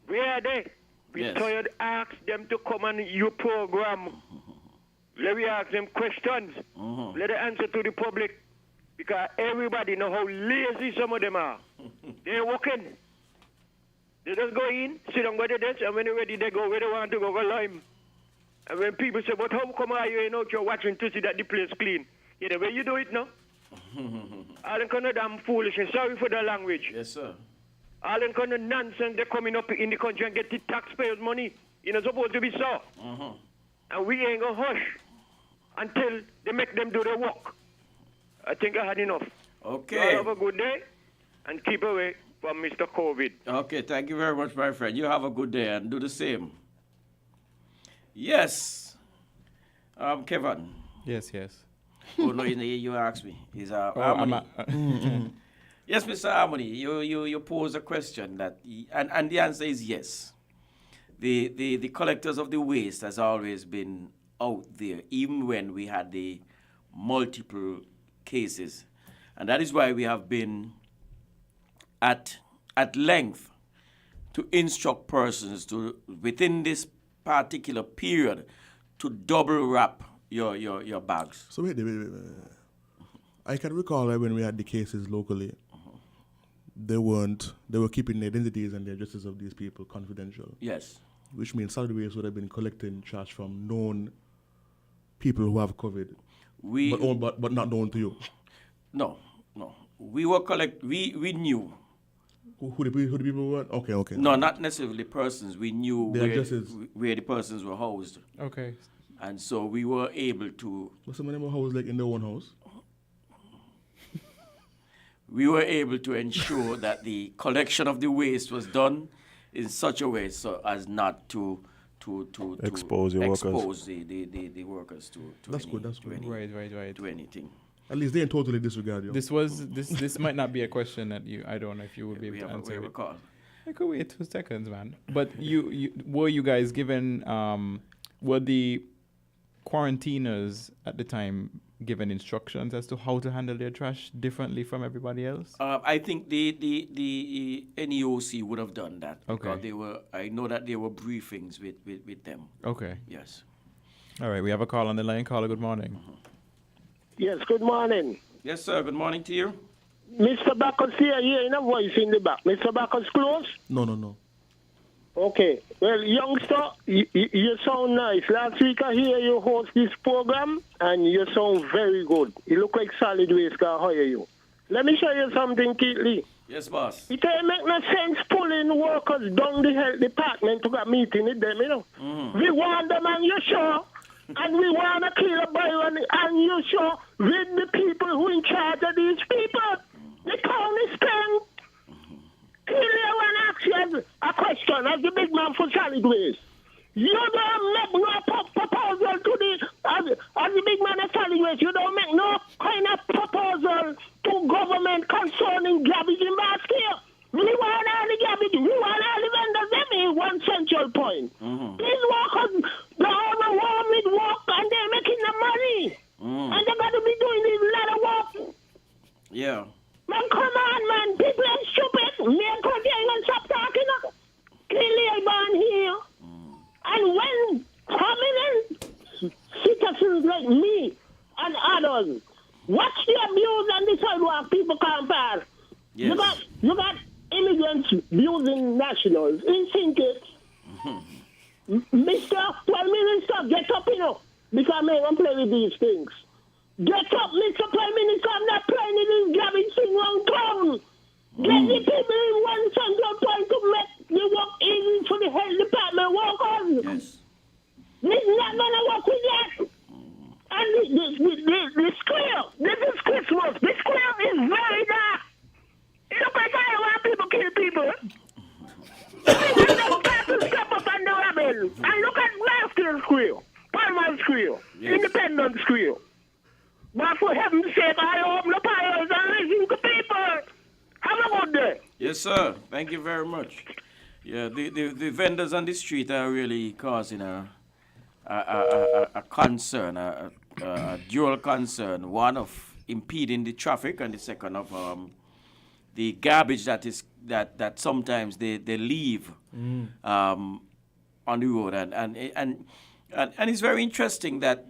Where are they? We tired ask them to come on your program. Let me ask them questions. Let them answer to the public. Because everybody know how lazy some of them are. They're working. They just go in, sit down by the desk, and when they're ready, they go where they want to go lime. And when people say, but how come are you ain't out here watching to see that the place clean? You know, where you do it now? All them kind of damn foolish, and sorry for the language. Yes, sir. All them kind of nonsense they're coming up in the country and get the taxpayers' money. You know, supposed to be so. And we ain't gonna hush until they make them do their work. I think I had enough. Okay. So have a good day and keep away from Mr. COVID. Okay, thank you very much, my friend. You have a good day and do the same. Yes. Kevin. Yes. Oh, no, you asked me. Is Harmony. Yes, Mr. Harmony, you pose a question that, and the answer is yes. The collectors of the waste has always been out there, even when we had the multiple cases. And that is why we have been at length to instruct persons to, within this particular period, to double wrap your bags. So wait. I can recall when we had the cases locally, they were keeping the identities and the addresses of these people confidential. Yes. Which means solid waste would have been collecting trash from known people who have COVID. But not known to you. No. We were we knew. Who the people were? Okay. No, not necessarily persons. We knew where the persons were housed. Okay. And so we were able to... What's some of them were housed like in their own house? We were able to ensure that the collection of the waste was done in such a way so as not to expose the workers. The workers to That's good. Right. To anything. At least they didn't totally disregard you. This might not be a question that I don't know if you would be able to answer it. I could wait 2 seconds, man. But you were you guys given were the quarantiners at the time given instructions as to how to handle their trash differently from everybody else? I think the NEOC would have done that. Okay. Because I know that there were briefings with them. Okay. Yes. All right, we have a call on the line. Caller, good morning. Yes, good morning. Yes, sir. Good morning to you. Mr. Backus here, in a voice in the back. Mr. Backus close? No. Okay. Well, youngster, you sound nice. Last week I hear you host this program, and you sound very good. You look like Solid Waste can hire you. Let me show you something, Keith Lee. Yes, boss. It ain't make no sense pulling workers down the health department to get meeting with them, you know. We want them, and you sure. And we want to kill a boy, and you sure with the people who in charge of these people. The town is spent. Clearly, I want to ask you a question as the big man for Solid Waste. You don't make no proposal to as the big man of Solid Waste, you don't make no kind of proposal to government concerning garbage in basket. We want all the garbage, we want all the vendors, them in one central point. These workers, they're overwhelmed with work and they're making the money. And they got to be doing this lot of work. Yeah. Man, come on, man. People are stupid. Me and Cody ain't stop talking. Clearly, born here. And when prominent citizens like me and others watch the abuse on the sidewalk, people can't pass. Yes. You got immigrants abusing nationals in Sinkit. Mr. Prime Minister, get up, you know, because I don't play with these things. Get up, Mr. Prime Minister, I'm not playing in this garbage thing around town. Get the people in one central point to make the work easy for the health department workers. Yes. This is not going to work with that. And the square, this is Christmas. The square is very dark. Look like I want people kill people. And they got to step up on the rebel. And look at Glasgow Square, Palmer Square, Independence Square. But for heaven's sake, I open the fires and listen to people. Have a good day. Yes, sir. Thank you very much. Yeah, the vendors on the street are really causing a concern, a dual concern. One of impeding the traffic, and the second of the garbage that sometimes they leave on the road, and it's very interesting that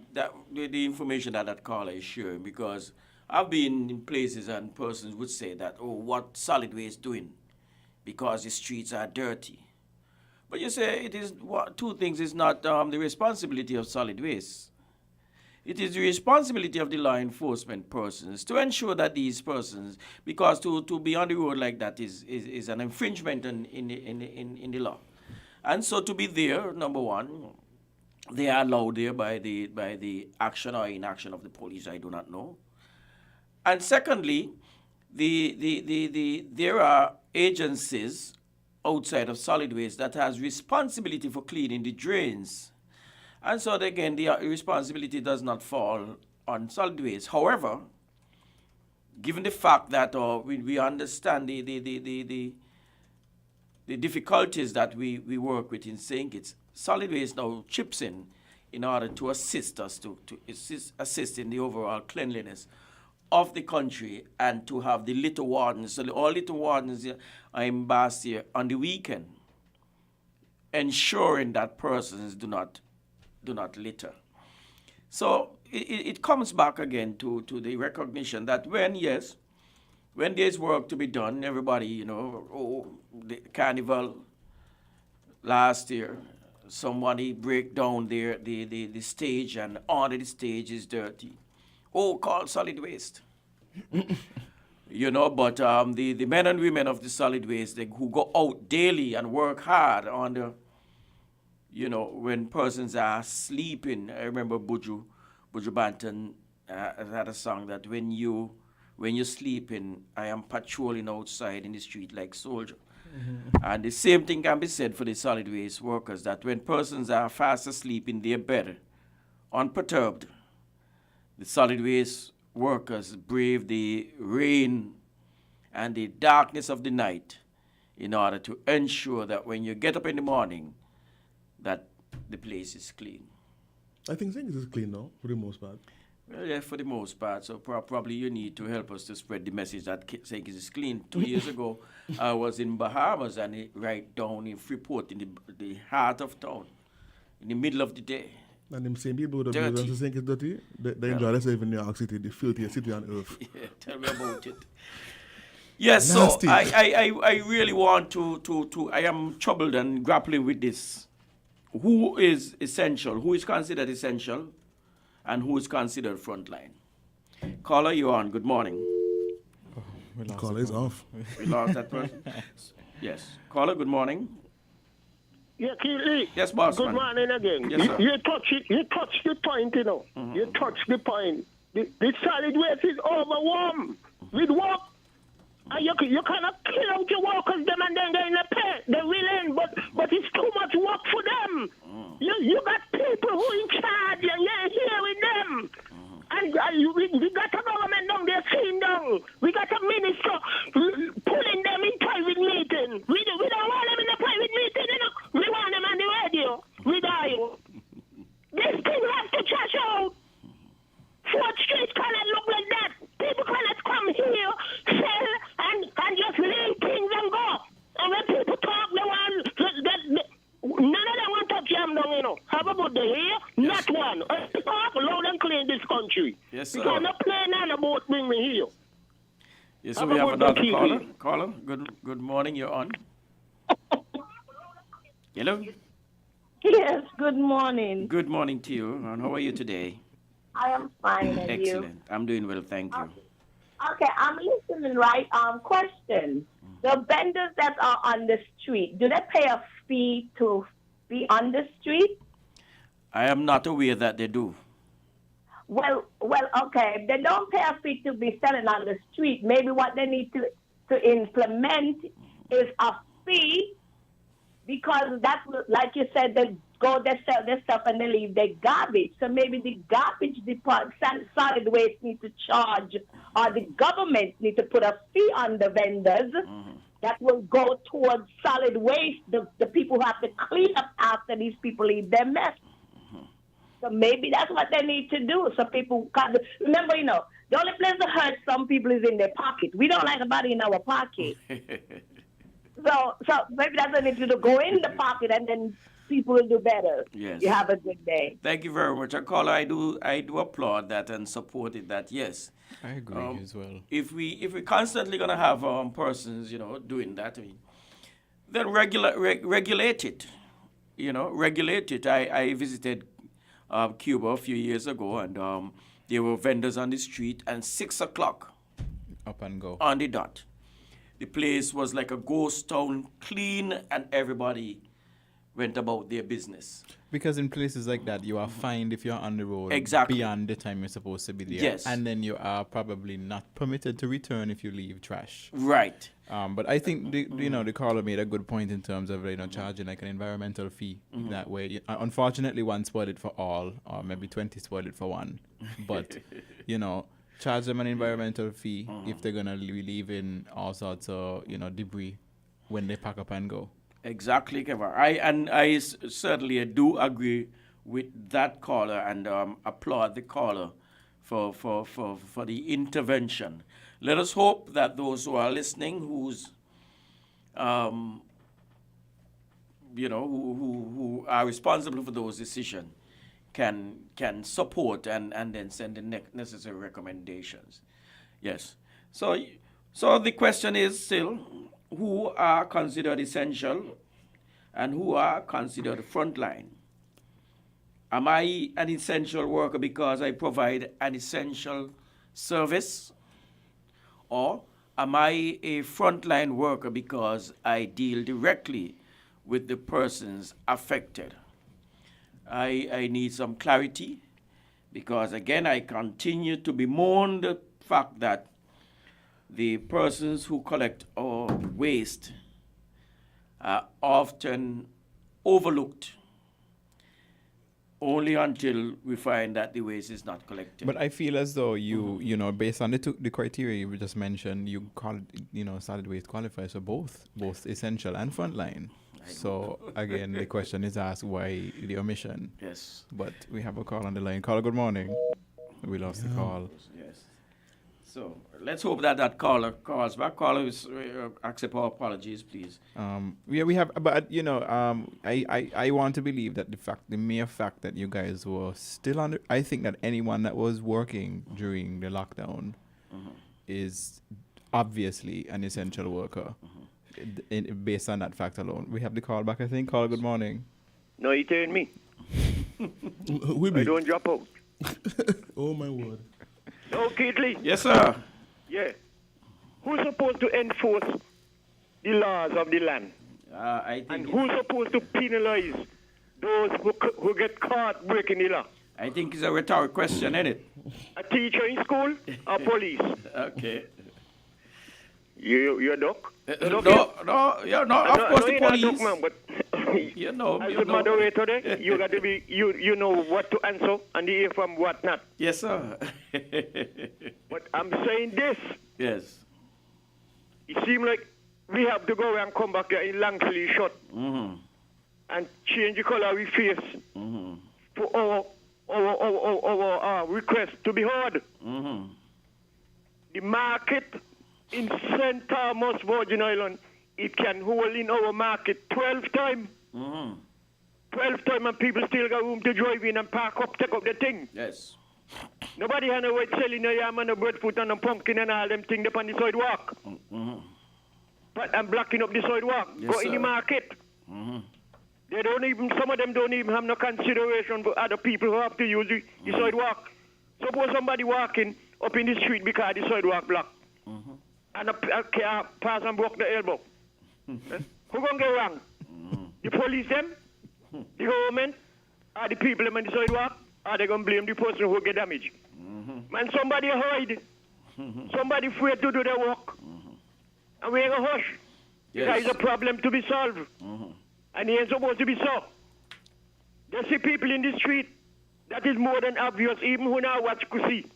the information that caller is sharing, because I've been in places and persons would say that, oh, what Solid Waste doing because the streets are dirty. But you say it is two things. Is not the responsibility of Solid Waste. It is the responsibility of the law enforcement persons to ensure that these persons, because to be on the road like that is an infringement in the law. And so to be there, number one, they are allowed there by the action or inaction of the police, I do not know. And secondly, there are agencies outside of Solid Waste that has responsibility for cleaning the drains. And so again, the responsibility does not fall on Solid Waste. However, given the fact that we understand the difficulties that we work with in St. Kitts, Solid Waste now chips in order to assist us to assist in the overall cleanliness of the country, and to have the litter wardens. So all litter wardens are embarked here on the weekend, ensuring that persons do not litter. So it comes back again to the recognition that when there's work to be done, everybody, the carnival last year, somebody break down the stage, and under the stage is dirty. Call Solid Waste. But the men and women of the Solid Waste, who go out daily and work hard on when persons are sleeping. I remember Buju Banton had a song that when you're sleeping, I am patrolling outside in the street like soldier. And the same thing can be said for the Solid Waste workers, that when persons are fast asleep in their bed, unperturbed, the Solid Waste workers brave the rain and the darkness of the night in order to ensure that when you get up in the morning, that the place is clean. I think St. Kitts is clean now, for the most part. Well, yeah, for the most part. So probably you need to help us to spread the message that St. Kitts is clean. 2 years ago, I was in Bahamas, and right down in Freeport, in the heart of town, in the middle of the day. And them same people who don't think it's dirty, they enjoy themselves in New York City, the filthiest city on earth. Yeah, tell me about it. Yes, Nasty. so I really want to I am troubled and grappling with this. Who is essential? Who is considered essential? And who is considered frontline? Caller, you're on. Good morning. Caller is off. We lost that person. Yes. Caller, good morning. Yeah, Keely. Yes, boss. Good morning again. Yes, sir. You touch it. You touch the point, you know. You touch the point. The solid waste is overwhelmed with work. And you cannot kill out your workers, them, and then they're in the pay. They're willing, but it's too much work for them. You got people who in charge, and you're here with them. And we got a government down there sitting down. We got a minister pulling them in private meeting. We don't want them in a private meeting, you know. We want them on the radio with you. This thing has to trash out. 4th Street cannot look like that. People cannot come here, sell, and just leave things and go. And when people talk, they want none of them want to jam down, you know. Have a good day here? Yes. Not one. Talk loud and clean this country. Yes, sir. You cannot play none about bring me here. Yes, so we have another caller. Caller, good morning. You're on. Hello. Yes, good morning. Good morning to you. And how are you today? I am fine, and Excellent. you? I'm doing well, thank you. Okay, I'm listening, right? Question. The vendors that are on the street, do they pay a fee to be on the street? I am not aware that they do. Well, okay. If they don't pay a fee to be selling on the street, maybe what they need to implement is a fee, because that's, like you said, they sell their stuff and they leave their garbage. So maybe the garbage department, solid waste need to charge, or the government need to put a fee on the vendors that will go towards solid waste, the people who have to clean up after these people leave their mess. So maybe that's what they need to do. So people can remember, you know, the only place to hurt some people is in their pocket. We don't like nobody in our pocket. So maybe that's what they need to do. Go in the pocket, and then people will do better. Yes. You have a good day. Thank you very much. Caller, I do applaud that and support it. That yes, I agree as well. If we constantly gonna have persons, you know, doing that, I mean, then regulate it. You know, regulate it. I visited Cuba a few years ago, and there were vendors on the street, and 6 o'clock, up and go on the dot. The place was like a ghost town, clean, and everybody went about their business. Because in places like that, you are fined if you're on the road beyond the time you're supposed to be there. Yes. And then you are probably not permitted to return if you leave trash. Right. But I think the caller made a good point in terms of charging like an environmental fee that way. Unfortunately, one spoiled it for all, or maybe 20 spoiled it for one. But charge them an environmental fee if they're gonna be leaving all sorts of debris when they pack up and go. Exactly, Kevin. I certainly do agree with that caller and applaud the caller for the intervention. Let us hope that those who are listening, who's who are responsible for those decisions, can support and then send the necessary recommendations. Yes. So the question is still, who are considered essential and who are considered frontline? Am I an essential worker because I provide an essential service? Or am I a frontline worker because I deal directly with the persons affected? I need some clarity because, again, I continue to bemoan the fact that the persons who collect our waste are often overlooked only until we find that the waste is not collected. But I feel as though based on the criteria you just mentioned, you call solid waste qualifies for both essential and frontline. So again, the question is asked, why the omission? Yes. But we have a call on the line. Caller, good morning. We lost the call. Yes. So let's hope that caller calls back. Caller, accept our apologies, please. We have, but I want to believe that the mere fact that you guys were still on. I think that anyone that was working during the lockdown is obviously an essential worker based on that fact alone. We have the call back, I think. Caller, good morning. No, you telling me. I don't drop out. Oh, my word. No, Keatley. Yes, sir. Yeah. Who's supposed to enforce the laws of the land? I think and who's supposed to penalize those who get caught breaking the law? I think it's a rhetoric question, isn't it? A teacher in school or police? Okay. You're a duck? No, of course the you're police. not a duck, man, but as a moderator there, you got to be, you know what to answer and you hear from what not. Yes, sir. But I'm saying this. Yes. It seems like we have to go and come back there in long sleeve shirt and change the color of our face for our request to be heard. The market in St. Thomas, Virgin Island, it can hold in our market 12 times. 12 times and people still got room to drive in and park up, take up the thing. Yes. Nobody had no way selling no yam and no breadfruit and no pumpkin and all them things up on the sidewalk. But I'm blocking up the sidewalk. Yes, go in the sir. market. They don't even, some of them don't even have no consideration for other people who have to use the sidewalk. Suppose somebody walking up in the street because the sidewalk blocked. And a car pass and broke the elbow. Who gonna get wrong? The police them? The government? Or the people them on the sidewalk? Or they gonna blame the person who get damaged? Man, somebody hide. Somebody afraid to do their work. And we ain't gonna hush. Because it's a problem to be solved. And it ain't supposed to be so. They see people in the street. That is more than obvious, even who now watch could see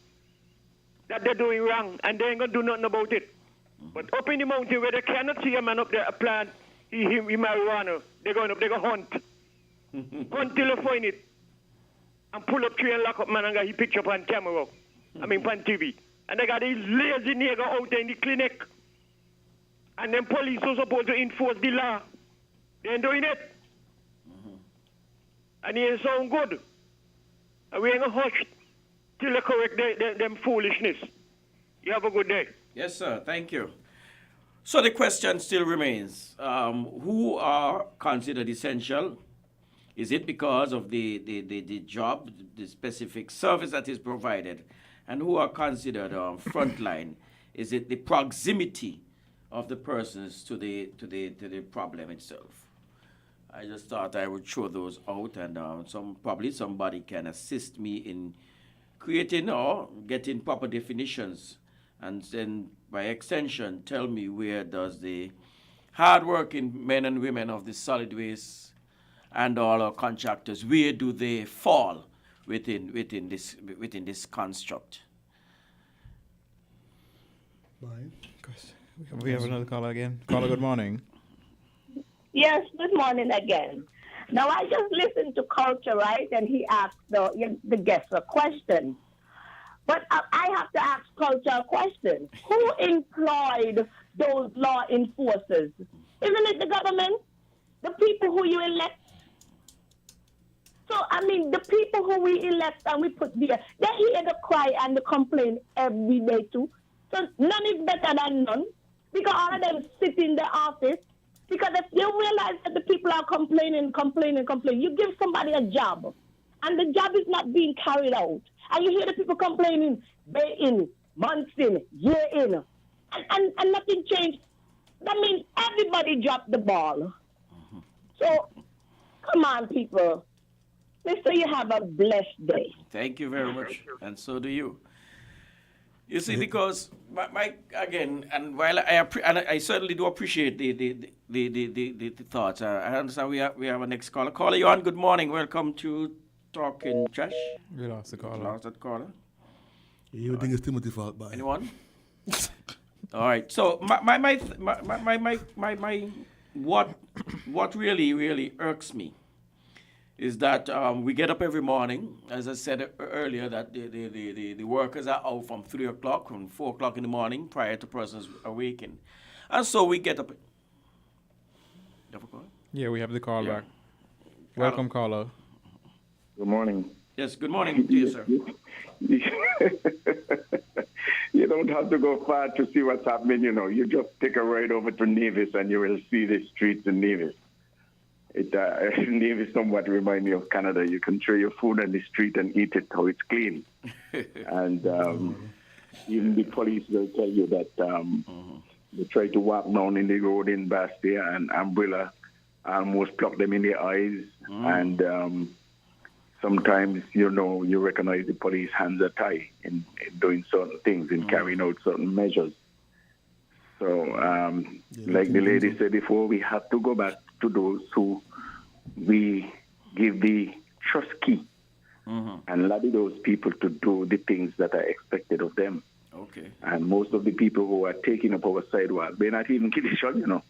that they're doing wrong, and they ain't gonna do nothing about it. But up in the mountain where they cannot see a man up there a plant marijuana, they're going up, they're gonna hunt. Hunt till they find it. And pull up tree and lock up man and got his picture on camera. On TV. And they got these lazy nigger out there in the clinic. And then police are supposed to enforce the law. They ain't doing it. And it ain't sound good. And we ain't gonna hush till they correct them foolishness. You have a good day. Yes, sir. Thank you. So the question still remains: who are considered essential? Is it because of the job, the specific service that is provided, and who are considered frontline? Is it the proximity of the persons to the problem itself? I just thought I would throw those out, and probably somebody can assist me in creating or getting proper definitions, and then by extension tell me where does the hardworking men and women of the solid waste and all our contractors, where do they fall within this construct? Bye. We have another caller again. Caller, good morning. Yes, good morning again. Now, I just listened to Culture, right? And he asked the guest a question. But I have to ask Culture a question. Who employed those law enforcers? Isn't it the government? The people who you elect? So, I mean, the people who we elect and we put there, they hear the cry and the complaint every day too. So none is better than none, because all of them sit in the office. Because if you realize that the people are complaining, you give somebody a job, and the job is not being carried out, and you hear the people complaining day in, months in, year in, and nothing changed. That means everybody dropped the ball. So, come on, people. Make sure you have a blessed day. Thank you very much, and so do you. You see, because my again, and while I certainly do appreciate the thoughts, I understand we have a next caller. Caller, you on? Good morning. Welcome to Talking Trash. We lost the caller. Lost that caller. You think it's Timothy's fault, by anyone? All right. So my what really irks me is that we get up every morning, as I said earlier, that the workers are out from 3 o'clock, from 4 o'clock in the morning, prior to persons awakening. And so we get up. Yeah, we have the call back. Welcome, caller. Good morning. Yes, good morning to you, sir. You don't have to go far to see what's happening, you know. You just take a ride over to Nevis and you will see the streets in Nevis. Nevis somewhat remind me of Canada. You can throw your food on the street and eat it how it's clean. And even the police will tell you that they try to walk down in the road in Bastia and Umbrella almost pluck them in the eyes. And sometimes, you know, you recognize the police hands are tied in doing certain things, in carrying out certain measures. So, like the lady said before, we have to go back to those who we give the trust key and lobby those people to do the things that are expected of them. Okay. And most of the people who are taking up our sidewalk, they're not even Kittishon, you know.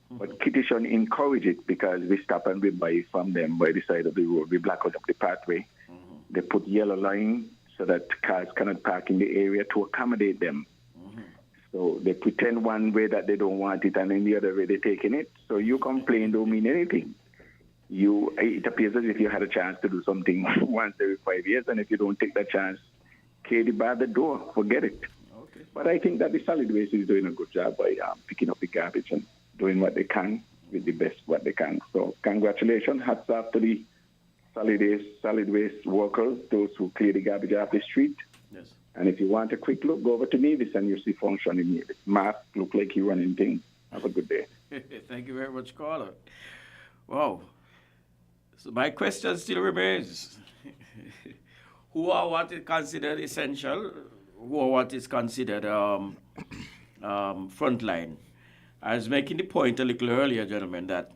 But Kittishon encourage it because we stop and we buy from them by the side of the road. We block out the pathway. They put yellow line so that cars cannot park in the area to accommodate them. So they pretend one way that they don't want it, and in the other way they're taking it. So you complain don't mean anything. It appears as if you had a chance to do something once every 5 years, and if you don't take that chance, carry it by the door, forget it. Okay. But I think that the solid waste is doing a good job by picking up the garbage and doing what they can with the best what they can. So congratulations, hats off to the solid waste workers, those who clear the garbage off the street. Yes. And if you want a quick look, go over to Nevis and you'll see function in Nevis. Mask look like you running things. Have a good day. Thank you very much, caller. Wow. So my question still remains. Who are what is considered essential? Who are what is considered frontline? I was making the point a little earlier, gentlemen, that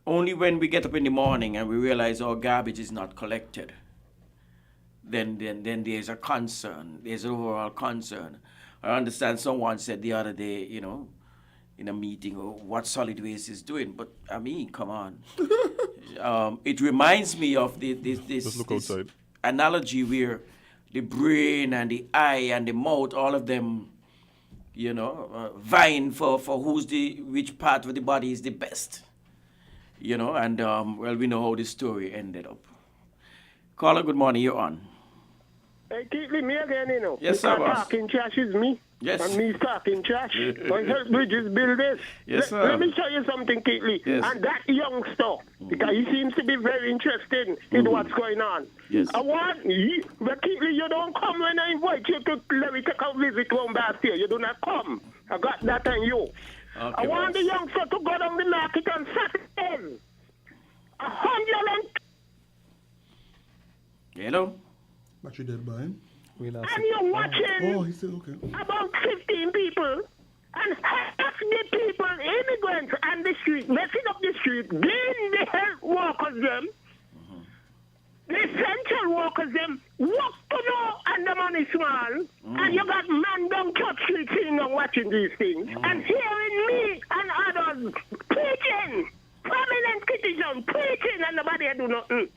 only when we get up in the morning and we realize our garbage is not collected, then there's a concern. There's an overall concern. I understand someone said the other day, you know, in a meeting, what solid waste is doing. But, I mean, come on. It reminds me of this analogy where the brain and the eye and the mouth, all of them, you know, vying for which part of the body is the best. You know, and, well, we know how the story ended up. Caller, good morning, you're on. Hey, keep me again, you know. Yes, sir, boss. Talking trash is me. Yes. And me talking trash. My help bridges build this. Yes, sir. Let me show you something, Keatley. Yes. And that youngster, because he seems to be very interested in what's going on. Yes. I want you, but Keatley, you don't come when I invite you to let me take a visit home back here. You do not come. I got that on you. Okay, I want boss. the youngster to go down the market on Saturday. 100. Hello? But you dead by him? And you're watching Oh, he's still okay. about 15 people, and half the people, immigrants on the street, messing up the street, being the health workers them, the essential workers them, work to know and the money small, and you got man down Church Street sitting and watching these things, and hearing me and others preaching, prominent citizens preaching, and nobody do nothing.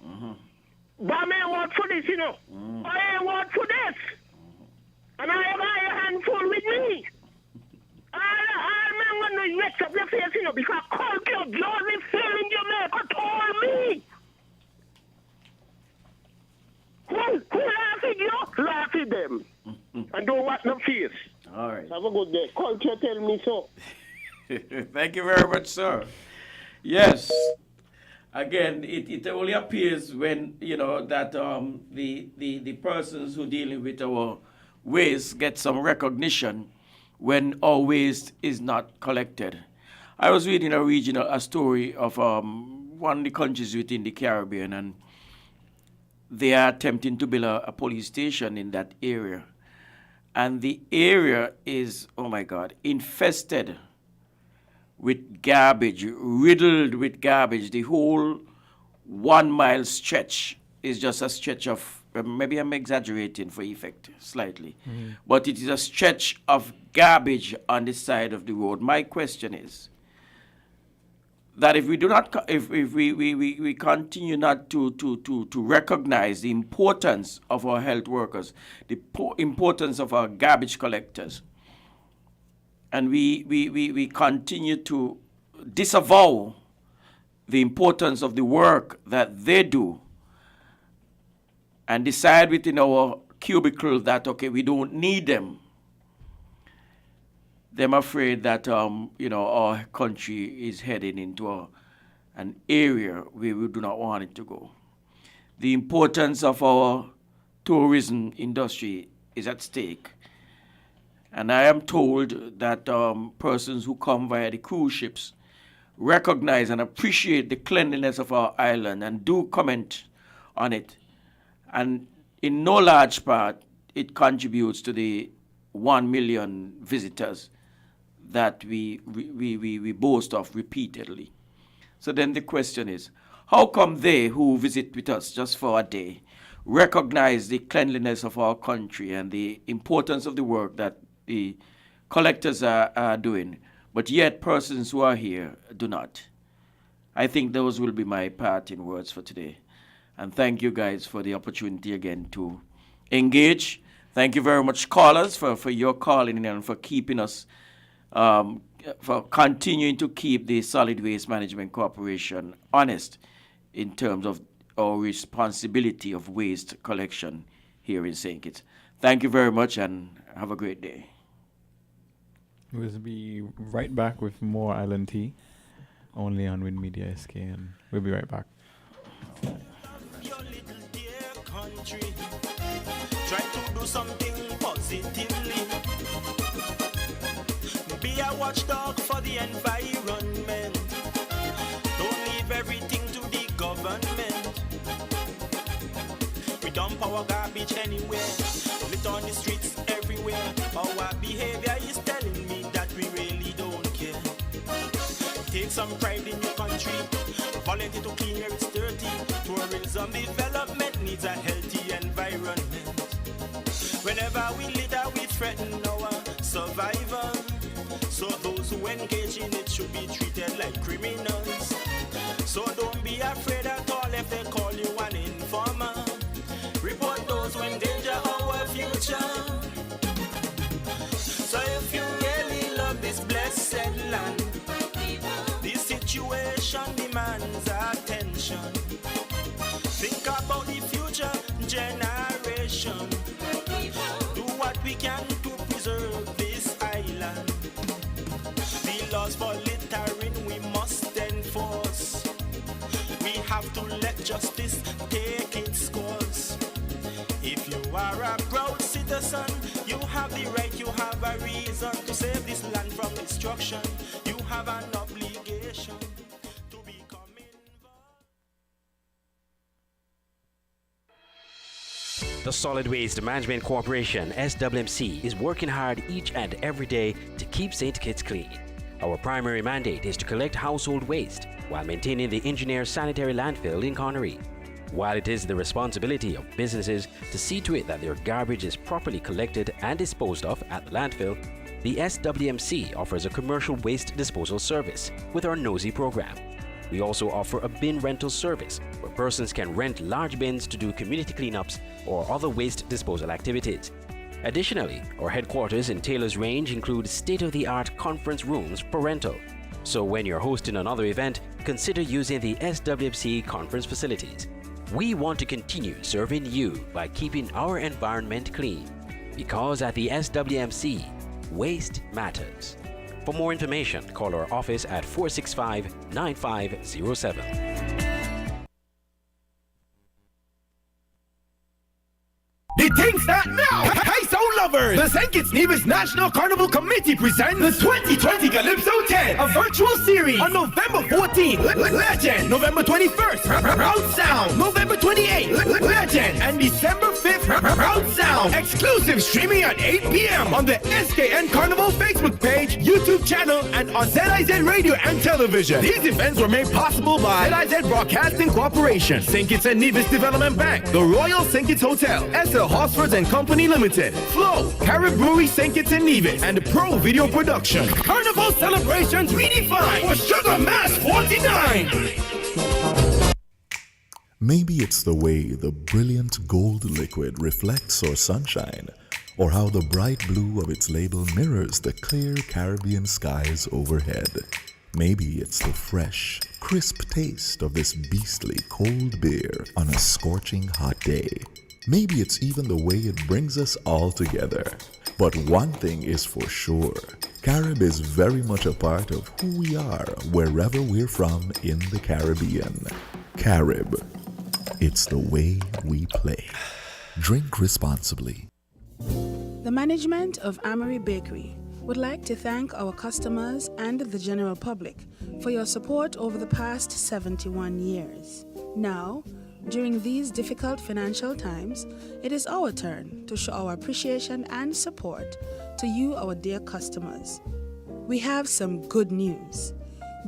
But I ain't work for this, you know. I ain't work for this. And I have a handful with me. I'm going to mess up your face, you know, because culture, Joseph Phil in Jamaica told me. Who laugh at you? Laugh at them. And don't want no face. All right. Have a good day. Culture tell me so. Thank you very much, sir. Yes. Again, it only appears when, you know, that the persons who dealing with our waste get some recognition when our waste is not collected. I was reading a story of one of the countries within the Caribbean, and they are attempting to build a police station in that area. And the area is, oh my God, infested with garbage, riddled with garbage. The whole 1 mile stretch is just a stretch of, maybe I'm exaggerating for effect slightly, but it is a stretch of garbage on the side of the road. My question is that if we do not, if we continue not to recognize the importance of our health workers, the importance of our garbage collectors, and we continue to disavow the importance of the work that they do, and decide within our cubicle that, okay, we don't need them, I'm afraid that, our country is heading into an area where we do not want it to go. The importance of our tourism industry is at stake. And I am told that persons who come via the cruise ships recognize and appreciate the cleanliness of our island and do comment on it. And in no large part, it contributes to the 1 million visitors that we boast of repeatedly. So then the question is, how come they who visit with us just for a day recognize the cleanliness of our country and the importance of the work that the collectors are doing, but yet persons who are here do not? I think those will be my parting words for today. And thank you guys for the opportunity again to engage. Thank you very much, callers, for your calling and for keeping us, for continuing to keep the Solid Waste Management Corporation honest in terms of our responsibility of waste collection here in St. Kitts. Thank you very much and have a great day. We'll be right back with more Island Tea, only on Win Media SK, and we'll be right back. Your little dear country, try to do something positively. Be a watchdog for the environment. Don't leave everything to the government. We dump our garbage anywhere, lit on the streets everywhere. Our behavior is telling me that we really don't care. Take some pride in your country, volunteer to clean where it's dirty. Tourism development needs a healthy environment. Whenever we litter, we threaten our survival. So those who engage in it should be treated like criminals. So don't be afraid at all if they call you an informer. Report those who endanger our future. So if you really love this blessed land, this situation demands attention. Think about the future generation. Do what we can to preserve this island. The laws for littering we must enforce. We have to let justice take its course. If you are a proud citizen, you have the right, you have a reason to save this land from destruction. You have an obligation to become involved. The Solid Waste Management Corporation, SWMC, is working hard each and every day to keep St. Kitts clean. Our primary mandate is to collect household waste while maintaining the engineer sanitary landfill in Connery. While it is the responsibility of businesses to see to it that their garbage is properly collected and disposed of at the landfill, the SWMC offers a commercial waste disposal service with our Nosy program. We also offer a bin rental service where persons can rent large bins to do community cleanups or other waste disposal activities. Additionally, our headquarters in Taylor's Range include state-of-the-art conference rooms for rental. So when you're hosting another event, consider using the SWMC conference facilities. We want to continue serving you by keeping our environment clean, because at the SWMC, waste matters. For more information, call our office at 465-9507. The things that now! Hey, soul lovers! The St. Kitts National Carnival Committee presents the 2020 Calypso 10, a virtual series on November 14th. Legend! November 21st, Proud Sound! November 28th, Legend! And December 5th, Proud Sound! Exclusive streaming at 8 p.m. on the S.K.N.Y.P.A Carnival Facebook page, YouTube channel, and on ZIZ Radio and Television. These events were made possible by ZIZ Broadcasting Corporation, St. Kitts and Nevis Development Bank, the Royal St. Kitts Hotel, Hosfords and Company Limited, Flow, Carib Brewery St. Kitts and Nevis, and Pro Video Production. Carnival celebrations redefined for Sugar Mass 49. Maybe it's the way the brilliant gold liquid reflects our sunshine, or how the bright blue of its label mirrors the clear Caribbean skies overhead. Maybe it's the fresh, crisp taste of this beastly cold beer on a scorching hot day. Maybe it's even the way it brings us all together. But one thing is for sure, Carib is very much a part of who we are wherever we're from in the Caribbean. Carib, it's the way we play. Drink responsibly. The management of Amory Bakery would like to thank our customers and the general public for your support over the past 71 years. Now, during these difficult financial times, it is our turn to show our appreciation and support to you, our dear customers. We have some good news.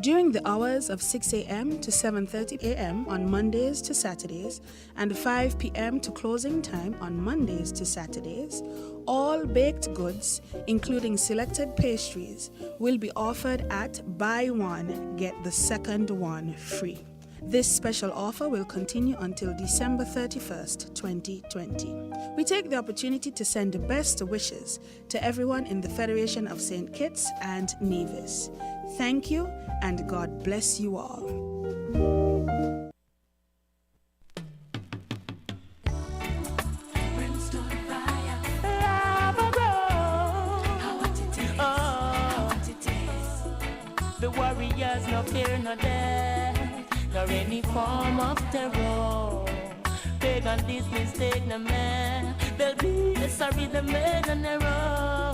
During the hours of 6 a.m. to 7:30 a.m. on Mondays to Saturdays and 5 p.m. to closing time on Mondays to Saturdays, all baked goods, including selected pastries, will be offered at buy one, get the second one free. This special offer will continue until December 31st, 2020. We take the opportunity to send the best wishes to everyone in the Federation of St. Kitts and Nevis. Thank you, and God bless you all. The warriors no fear no death, nor any form of terror. Pagan this mistake no man, they'll be sorry the made an error.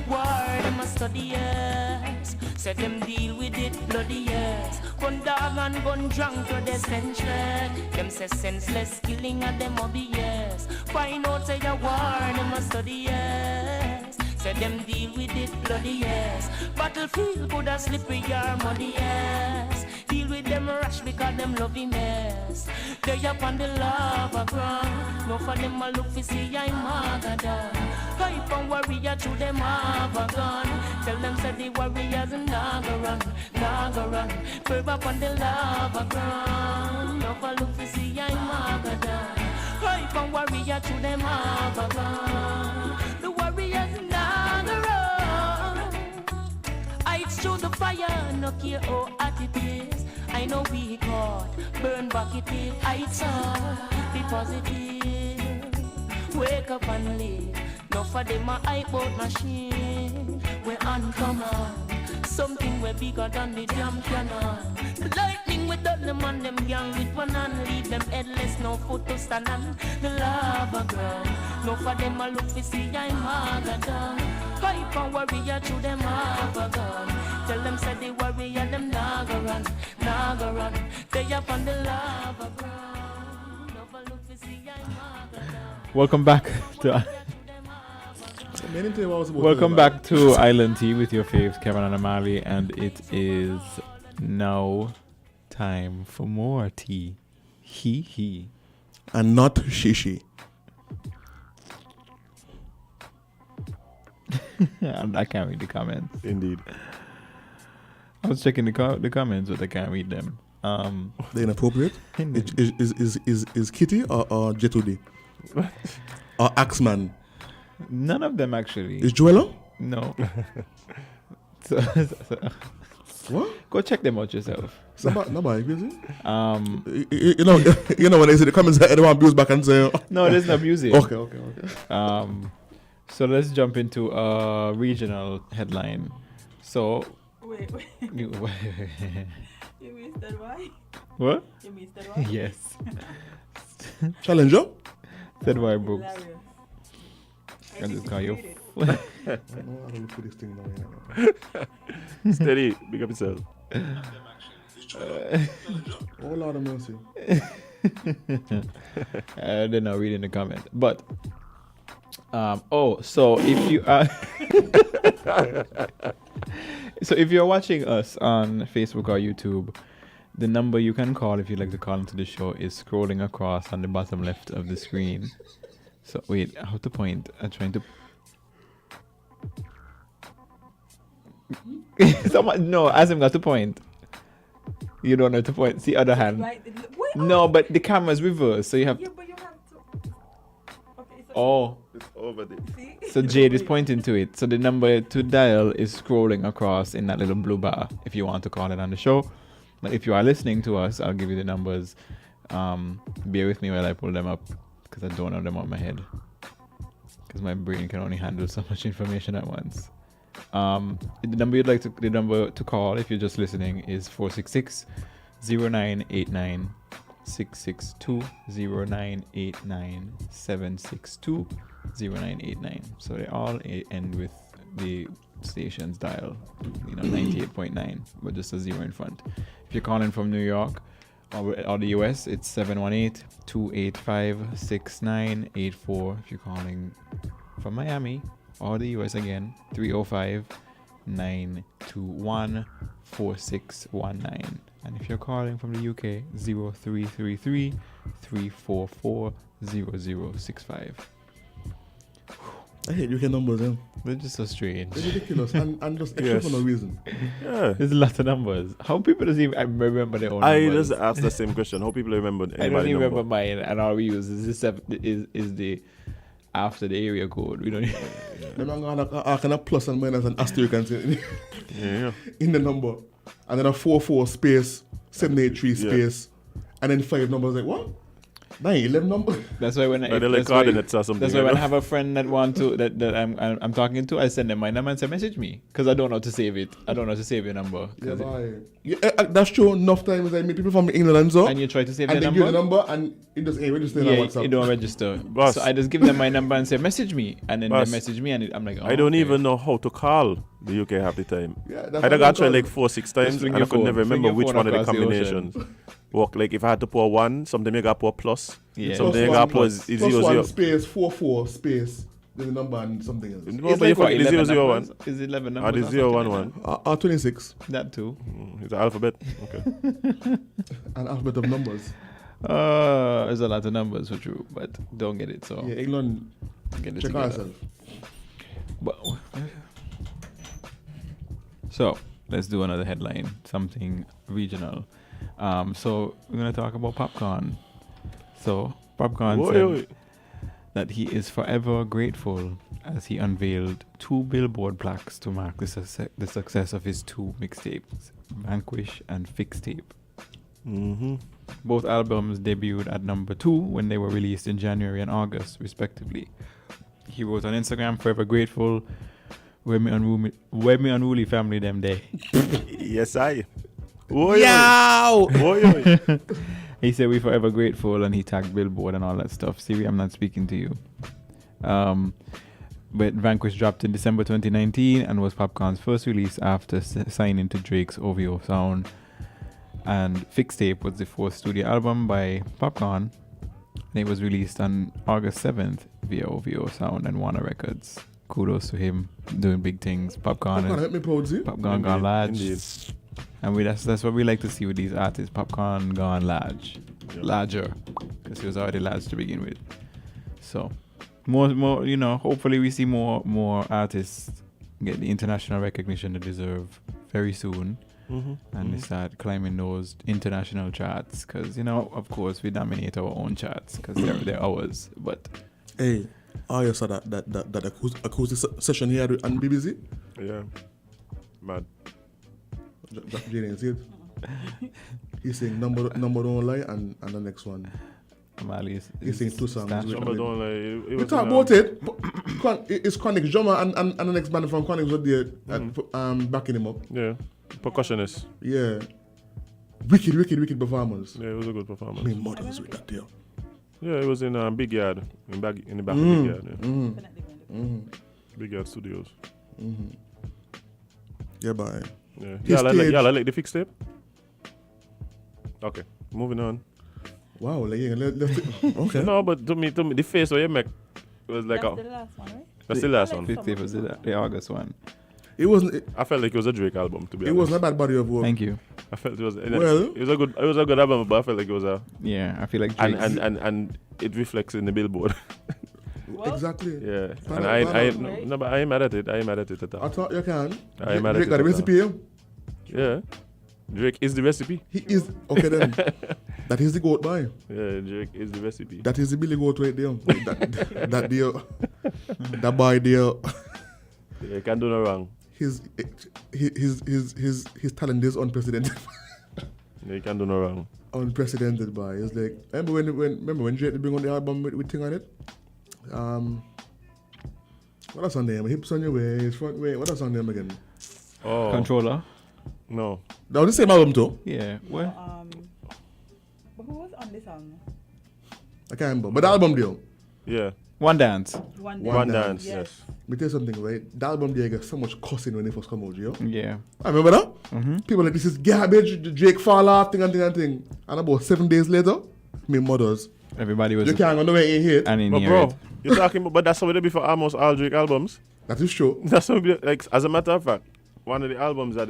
War them a study yes, set them deal with it bloody yes. Gun dog and gun drunk to the century. Them say senseless killing at them obvious. Find out say a war them a study yes. Say them deal with it bloody yes. Battlefield could a slippery or muddy yes. Deal with them rush because them love him mess. They up on the lava ground. No for them a look for see I'm Magadan. Hype and warrior to them have a gun. Tell them say the warriors naga run, naga run. Curve up on the lava ground. No for look for see I'm Magadan. Hype and warrior to them have a gun. The warriors naga run. Heights through the fire, no care how hot it is. I know we caught, burn back it is. Heights up, be positive. Wake up and live. No for them a hype out machine. We uncommon. Something way bigger than the damn cannon. The lightning without them on them gang with one hand. Leave them headless, no foot to stand on the lava ground. No for them a look to see I'm Magadan. Hype and warrior to them have a gun. Tell them say the warrior them naga run, naga run. They up on the lava ground. No for look to see I'm Magadan. Welcome back to Welcome back to Island Tea with your faves, Kevon and Amali, and it is now time for more tea. He. And not shishi. I can't read the comments. Indeed. I was checking the comments, but I can't read them. They're inappropriate. Is Kitty or Jetudi? Or Axeman? None of them actually. Is Joella? No. so, what? Go check them out yourself. Nobody busy. You know when they say the comments, everyone abuse back and say. No, there's no abusing. Okay. So let's jump into a regional headline. So. Wait. You missed that why? What? You missed that why? Yes. Challenger? Said why books. I just call you. Steady, big up yourself. Oh Lord of mercy. They're not reading the comment, but so if you are so if you're watching us on Facebook or YouTube, the number you can call if you'd like to call into the show is scrolling across on the bottom left of the screen. So wait, how to point? I'm trying to. No, Azim got to point. You don't know to point. See other hand. Right. No, but the camera's reversed, so you have. Yeah, but you have to. Okay, so it's over there. So Jade is pointing to it. So the number to dial is scrolling across in that little blue bar. If you want to call it on the show, but if you are listening to us, I'll give you the numbers. Bear with me while I pull them up. because I don't know them on my head. Because my brain can only handle so much information at once. The number to call if you're just listening is 466-0989 662 0989 762 0989. So they all end with the station's dial, 98.9, but just a 0 in front. If you're calling from New York or the US, it's 718-285-6984. If you're calling from Miami or the US again, 305-921-4619. And if you're calling from the UK, 0333-344-0065. I hate UK numbers, yeah. They're just so strange. They're ridiculous and just extra for no reason. Yeah. There's a lot of numbers. How people doesn't even remember their own numbers? I just asked the same question. How people remember I don't even remember mine, and all we use is the after the area code. We don't. Then I'm gonna plus and minus and asterisk in the number, and then a 44 space 783 space, and then 5 numbers. Like what? 11 numbers. That's why when like coordinates or something. That's why when I have a friend that that I'm talking to, I send them my number and say message me, because I don't know how to save it. I don't know how to save your number. That's true. Enough times I meet people from England and so. And you try to save and their they number. give the number and it doesn't register on WhatsApp. It don't register. Boss. So I just give them my number and say message me, and then they message me, and I'm like, I don't even know how to call the UK half the time. Yeah, I got tried like 4-6 times and I could never remember which one of the combinations. Work like if I had to pour 1, sometimes you got pour plus. Yeah. Something you got pour 0-0. Plus 1 space 44 space then the number and something else. It's like what, 11 numbers? Is it 11 numbers? The 011. 26. That too. It's an alphabet. Okay. An alphabet of numbers. There's a lot of numbers for true, but don't get it. So yeah, England. Get it check together. ourselves. So let's do another headline, something regional. So we're gonna talk about Popcorn. So Popcorn said that he is forever grateful as he unveiled 2 billboard plaques to mark the success of his 2 mixtapes, Vanquish and Fixtape. Mm-hmm. Both albums debuted at number 2 when they were released in January and August, respectively. He wrote on Instagram, "Forever grateful, where me unruly family them day." Yes, I. Yow! He said, "We forever grateful," and he tagged Billboard and all that stuff. Siri, I'm not speaking to you. But Vanquish dropped in December 2019 and was Popcorn's first release after signing to Drake's OVO Sound. And Fixtape was the 4th studio album by Popcorn. And it was released on August 7th via OVO Sound and Warner Records. Kudos to him, doing big things. Popcorn gone large. And that's what we like to see with these artists. Popcorn gone large. Larger. Because he was already large to begin with. So, more, hopefully we see more artists get the international recognition they deserve very soon. And they start climbing those international charts. Because, of course, we dominate our own charts because they're ours. But hey, you saw that acoustic session here on BBC? Yeah. Mad. That didn't see it. He's saying number don't lie and the next one. Amali he's saying 2 songs. Number don't lie. We talk about it. It's Chronic drummer and the next band from Chronic was there backing him up. Yeah. Percussionist. Yeah. Wicked performance. Yeah, it was a good performance. I mean, models with that there. Yeah, it was in Big Yard. In the back of Big Yard. Yeah. Big Yard Studios. Yeah, bye. Yeah. Y'all like the Fixtape? Okay, moving on. Wow, okay. No, but to me, the face where you make was like That's the last one, right? That's the last one. Fixtape was the August one. It wasn't. I felt like it was a Drake album, to be honest. It wasn't a bad body of work. Thank you. I felt it was. Well, it was a good album, but I felt like it was a. Yeah, I feel like Drake's and it reflects in the Billboard. Exactly. Yeah, and I ain't mad at it. I ain't mad at it at all. I thought you can. I ain't mad at Drake it. got the recipe. Yeah, Drake is the recipe. He is okay then. That is the goat boy. Yeah, Drake is the recipe. That is the Billy Goat right there. that deal. That boy there. Yeah, can't do no wrong. His talent is unprecedented. Yeah, you can't do no wrong. unprecedented, boy. It's like remember when Drake bring on the album with thing on it? What that song name? Hips on your waist, front way. What that song name again? Oh, Controller. No. That was the same album too. Yeah. What? But who was on this song? I can't remember. But the album deal. Yeah. One Dance. One Dance. Yes. Let me tell you something, right? The album there got so much cussing when it first come out, yo. Yeah. I remember that. Mm-hmm. People like, this is garbage. Drake fall off, thing. And about 7 days later, me mothers. Everybody was. You can't go nowhere in here. And in But here. bro, you're talking about, but that's how it be for almost all Drake albums. That is true. That's how it be, like, as a matter of fact, one of the albums that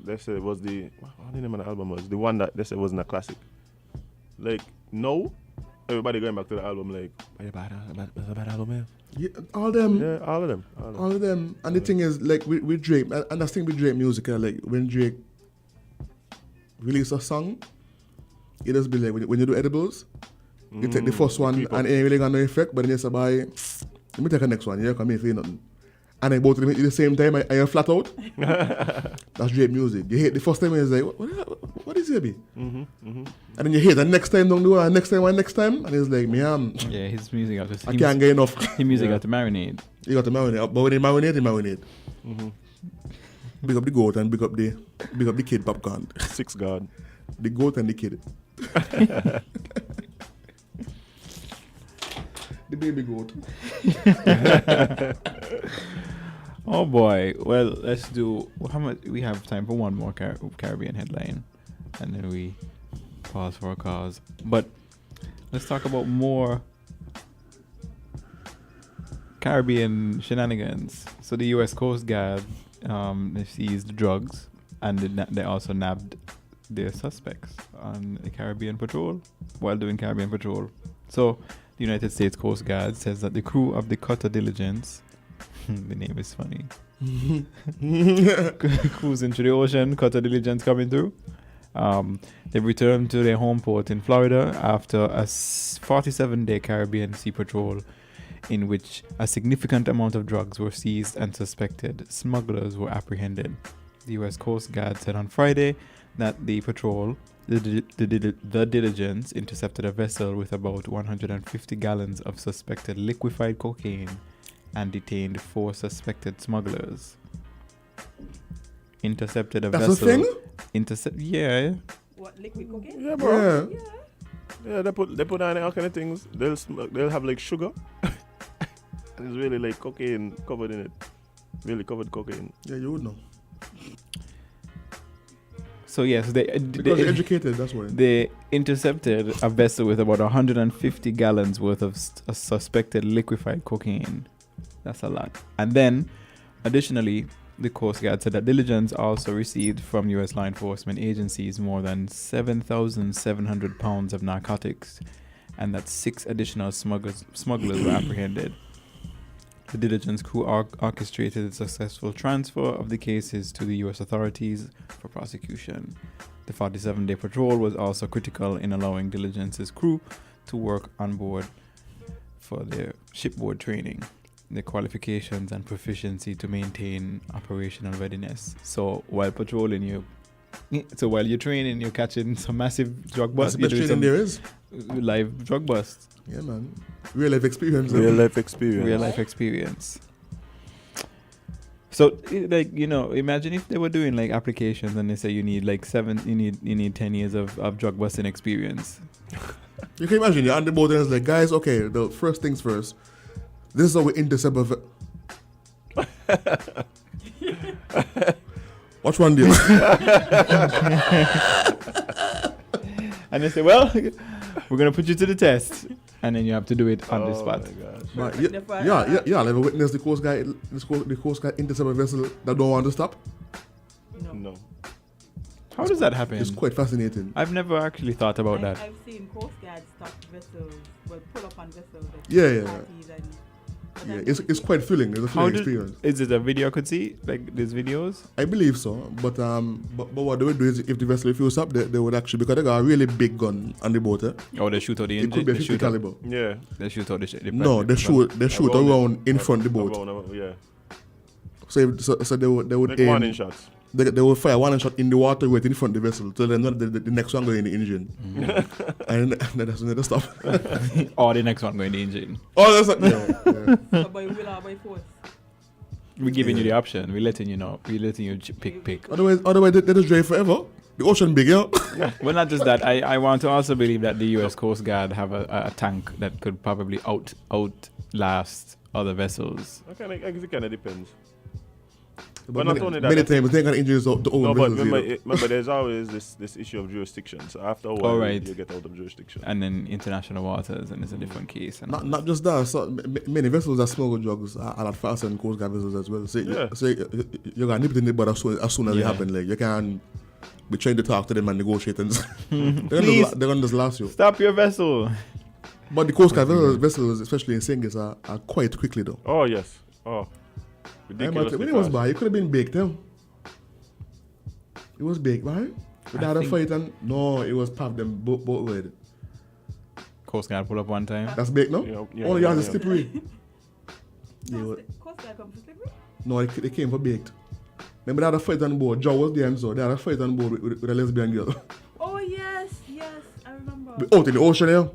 they said was the, what the name of the album was? The one that they said wasn't a classic. Like, no, everybody going back to the album like, it's a bad album, man. Yeah, all of them. Yeah, all of them. And the thing is, like, with Drake, and that's the thing with Drake music, like, when Drake release a song, it just be like, when you do edibles, you take the first one and it ain't really got no effect, but then you say, let me take the next one, yeah, come here, feel nothing. And then both of them at the same time, and you're flat out. That's Drake music. You hate the first time, and it's like, what is it, be? And then you hate the next time, don't do it, and next time, and it's like, yeah, his music got to. I can't get enough. His music got to marinate. You got to marinate, but when they marinate. Big up the goat and big up the kid popcorn. 6 God. The goat and the kid. The baby goat. Oh boy. Well, let's do. How much? We have time for one more Caribbean headline, and then we pause for a cause. But let's talk about more Caribbean shenanigans. So the U.S. Coast Guard they seized drugs, and they also nabbed their suspects on the Caribbean patrol while doing Caribbean patrol. So the United States Coast Guard says that the crew of the Cutter Diligence, the name is funny, cruising through the ocean, Cutter Diligence coming through. They've returned to their home port in Florida after a 47-day Caribbean sea patrol in which a significant amount of drugs were seized and suspected smugglers were apprehended. The U.S. Coast Guard said on Friday that the patrol, the Diligence, intercepted a vessel with about 150 gallons of suspected liquefied cocaine and detained 4 suspected smugglers. Intercepted a vessel. That's a thing? What, liquid cocaine? Yeah, bro. Yeah, they put on all kind of things. They'll have like sugar. And it's really like cocaine covered in it. Really covered cocaine. Yeah, you would know. So yes, because they're educated, that's why. They intercepted a vessel with about 150 gallons worth of suspected liquefied cocaine. That's a lot. And then, additionally, the Coast Guard said that Diligence also received from U.S. law enforcement agencies more than 7,700 pounds of narcotics, and that 6 additional smugglers were apprehended. The Diligence crew orchestrated the successful transfer of the cases to the U.S. authorities for prosecution. The 47-day patrol was also critical in allowing Diligence's crew to work on board for their shipboard training, their qualifications and proficiency to maintain operational readiness. So while patrolling, while you're training, you're catching some massive drug busts. That's the best training there is. Live drug busts. Yeah, man. Real life experience. Real life experience. So, imagine if they were doing like applications and they say you need like 10 years of drug busting experience. You can imagine you're on the boat and it's like, guys, okay, the first things first. This is how we intercept a Watch one deal. And they say, well, we're going to put you to the test. And then you have to do it on the spot. But yeah, I've ever witnessed the Coast Guard intercept a vessel that don't want to stop. No. How does that happen? It's quite fascinating. I've never actually thought about that. I've seen Coast Guard stop vessels, pull up on vessels. Yeah, it's quite thrilling. It's a thrilling experience. Is it a video I could see? Like these videos? I believe so. But what they would do is if the vessel refused up, they would actually, because they got a really big gun on the boat. Oh, they shoot out the engine? It could be a 50 caliber. Yeah. They shoot out the No, they shoot around in front of the boat. Yeah. So they would like aim. warning shots. they will fire one shot in the water right in front of the vessel, so then the next one go in the engine. And then that's when they stop. Or the next one go in the engine. Oh, that's yeah. So by will or by force? We're giving you the option. We're letting you know. We're letting you pick. Otherwise they just drive forever. The ocean big, yeah. Well, not just that. I want to also believe that the U.S. Coast Guard have a tank that could probably outlast other vessels. Okay, I guess it kind of depends. But not only that. Many times they can injure the own No, but vessels. remember, there's always this issue of jurisdiction. So after a while, right. you get out of jurisdiction. And then international waters, and it's a different case. And Not just that. So many vessels that smuggle drugs are a lot faster than Coast Guard vessels as well. So, you got nip it in the bud as soon as it happens. Like you can be trying to talk to them and negotiate, and they're gonna just last you. Stop your vessel. But the Coast Guard vessels, especially in Singers, are quite quickly though. Oh yes. Oh. Ridiculously When it was by, it could have been baked down. It was baked, right? We had a fight and no, it was packed them both ways. Coast Guard pull up one time. That's baked, no? Oh, you have the slippery. Coast Guard come for slippery? No, they came for baked. Remember they had a fight on board. Joe was there and so they had a fight on board with a lesbian girl. Oh yes, I remember. Out in the ocean, yeah.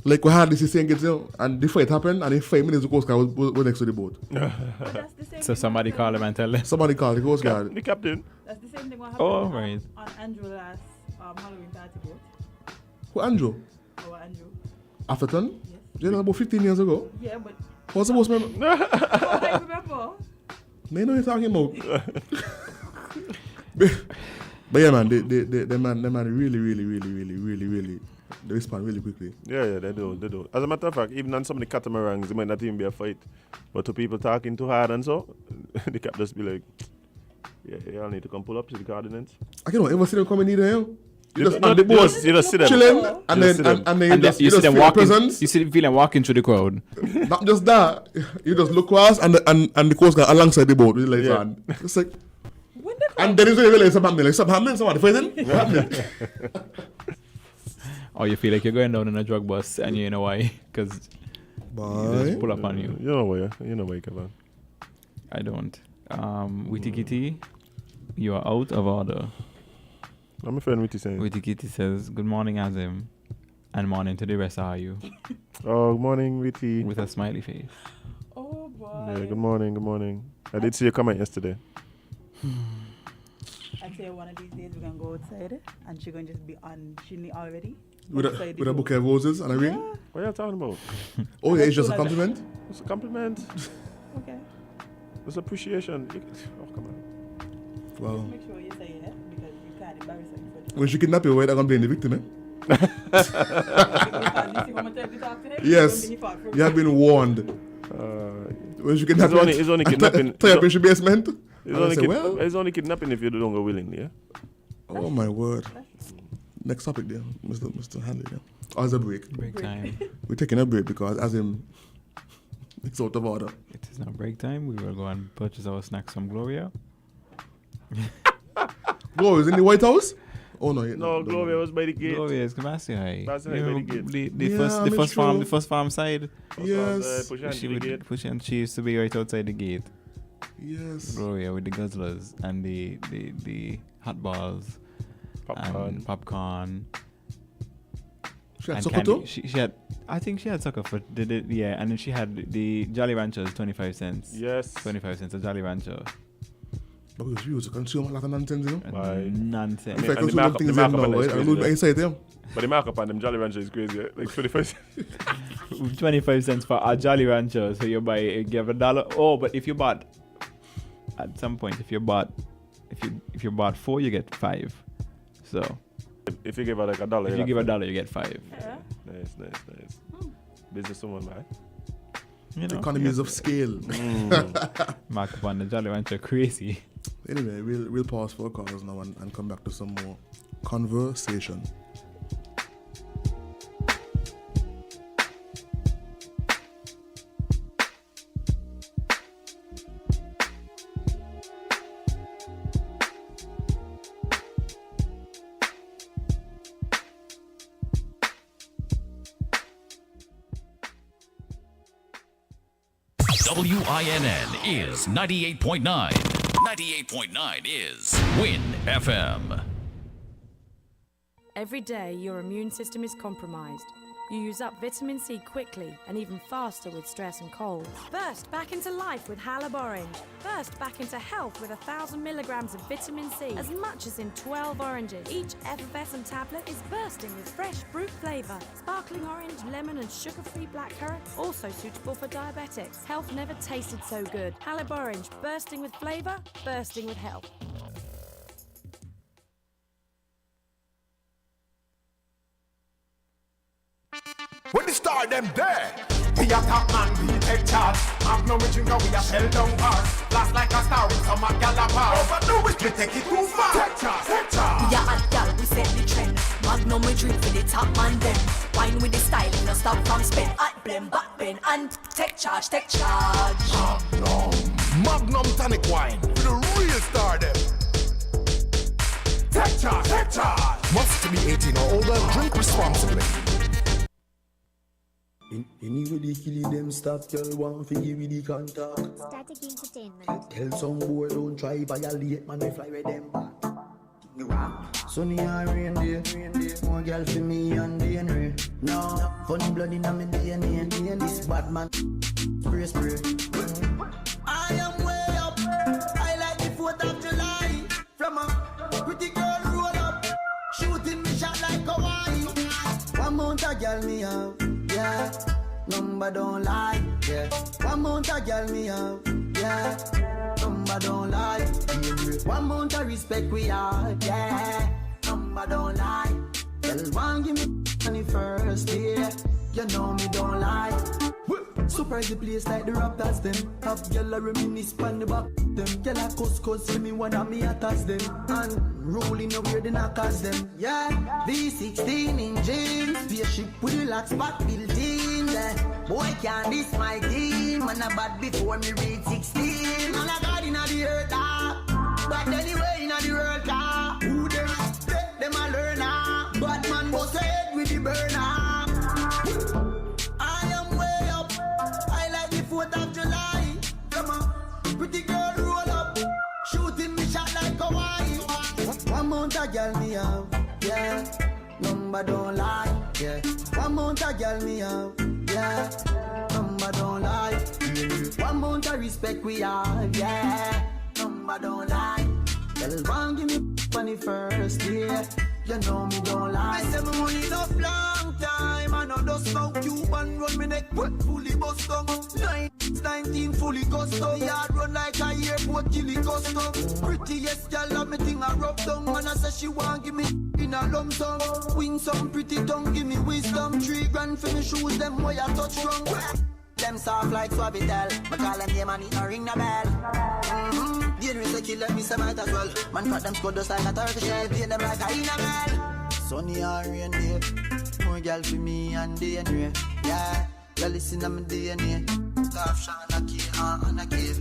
Like we had this thing, and the fight happened, and in 5 minutes the Coast Guard was next to the boat. So somebody call them and tell them. Somebody called the Coast Guard. The captain. That's the same thing what happened right. on Andrew last Halloween party boat. Who, Andrew? Our Andrew. Afterton? Yes. Yeah, that was about 15 years ago. Yeah, but... What's the most memorable? I remember. May know what you're talking about. But yeah, man, they man really, they respond really quickly. Yeah, they do. As a matter of fact, even on some of the catamarans, it might not even be a fight. But to people talking too hard and so, the cap just be like, yeah, y'all need to come pull up to the coordinates. I can't ever see them coming either, you just on the boat, you just see them chilling, and then you just them feel walking. presence. You see them walking through the crowd. Not just that, you just look across and the Coast Guard alongside the boat. Like, man, it's like, and then it's really something happening. Like something happening, somebody fighting. What happening? Or you feel like you're going down in a drug bus and you know why? Because they just pull up on you. You know why, Kevon. I don't. Witty Kitty, you are out of order. I'm a friend Witty saying. Witty Kitty says, good morning, Azim. And morning to the rest of you. Oh, good morning, Witty. With a smiley face. Oh, boy. Yeah, good morning. I did see your comment yesterday. I say one of these days we're going to go outside and she's going to just be on Shinny already. With a bouquet of roses and a ring? What are you talking about? Oh, yeah, it's just a compliment? It's a compliment. Okay. It's appreciation. Oh, come on. Wow. Just make sure you say it because you can't embarrass her in front of When she kidnap you, why they're going to blame the victim, Yes, you have been warned. When she kidnap you, it's only kidnapping. Tie up in the basement. It's only kidnapping if you don't go willingly, yeah? Oh, my word. Next topic there, Mr. Hanley. Yeah. As a break. Break time. We're taking a break because as him, it's out of order. It is now break time. We will go and purchase our snacks from Gloria. Gloria's in the White House? Oh no, no, Gloria was by the gate. Gloria is Massey High. By the gate. The first farm side. Yes. She used to be right outside the gate. Yes. Gloria with the guzzlers and the hot balls. Popcorn. She had sucker too? She had, I think she had sucker for yeah, and then she had the Jolly Ranchers 25 cents. Yes. 25 cents a Jolly Rancher. But because we used to consume a lot of nonsense, you know? Nonsense. If I consume things now, right? I lose my insight there. But the markup on them Jolly Rancher is crazy, yeah? Like 25 cents. 25 cents for a Jolly Rancher, so you give $1. Oh, but if you bought, at some point, if you bought 4, you get 5. So if you give her like $1, if you give $1, you get 5. Yeah. Nice. Businesswoman, man. You know, economies of scale. Mark up on the Jolly Rancher crazy. Anyway, we'll pause for calls now and come back to some more conversation. WINN is 98.9. 98.9 is Win FM. Every day, your immune system is compromised. You use up vitamin C quickly and even faster with stress and cold. Burst back into life with Halib Orange. Burst back into health with 1,000 milligrams of vitamin C, as much as in 12 oranges. Each effervescent tablet is bursting with fresh fruit flavor. Sparkling orange, lemon, and sugar-free blackcurrant, also suitable for diabetics. Health never tasted so good. Halib Orange, bursting with flavor, bursting with health. When the star them there, we a top man, we take charge. Magnum we drink and we a shell down bars. Blast like a star with some Galapagos. Overdo it, we take it too far. Take charge, take charge. We a hot gal, we set the trend. Magnum we drink for the top man them. Wine with the style, no stop from spin. Hot blend, back bend, and take charge, take charge. Magnum tonic wine, for the real star them. Take charge, take charge. Must be 18 or older, drink responsibly. Anybody killing them stop, tell one thing give me the contact. Static Entertainment. Tell some boy don't try violate, man, I fly with them back. Sunny and rain day, more girl for me and DNA. No, funny blood in my DNA. This bad man, spray. I am way up. I like the 4th of July. From a pretty girl roll up, shooting me shot like Hawaii. One month a girl me have, yeah. Number don't lie, yeah. One month a girl me have, yeah. Number don't lie, yeah. One month a respect we have, yeah. Number don't lie. Tell one give me money first, yeah. You know me don't lie. Surprise the place like the Raptors them. Have girl a reminisce pan the back them. Girl a cuss see me one of me attacks them. And rolling over the knockers them. Yeah, V16 in jeans. Spaceship with the lock spot built in. Boy can't diss my team. Man a bad before me reach 16. Man a god inna the earth but anyway inna the world car. Who them take them a learner. Bad man bust head with the burner. I am way up. I like the 4th of July. Come on, pretty girl roll up, shooting me shot like Hawaii. One month a girl me have, yeah. Number don't lie, yeah. One month a girl me have, yeah. Number don't lie, yeah. One month a respect we have, yeah. Number don't lie. Tell one give me money first, yeah. You know me don't lie. I say my money enough long time. I know just smoke Cuban run me neck wet fully bust down. 19 fully custom. Yard run like a airport killing custom. Prettiest girl of me thing I rub down. Man I say she want give me in a lump sum. Win some pretty tongue give me wisdom. 3 grand for me shoes them way I touch wrong. Them soft like Suavitel. I call them name and it no ring the bell. Dangerous a killer, me say might as well. Man cut them squad just like a turkey shell. Play them like a inamel. Sunny or rain day. More girl for me and DNA. Yeah, you listen to my DNA. Laugh Sean and a cave.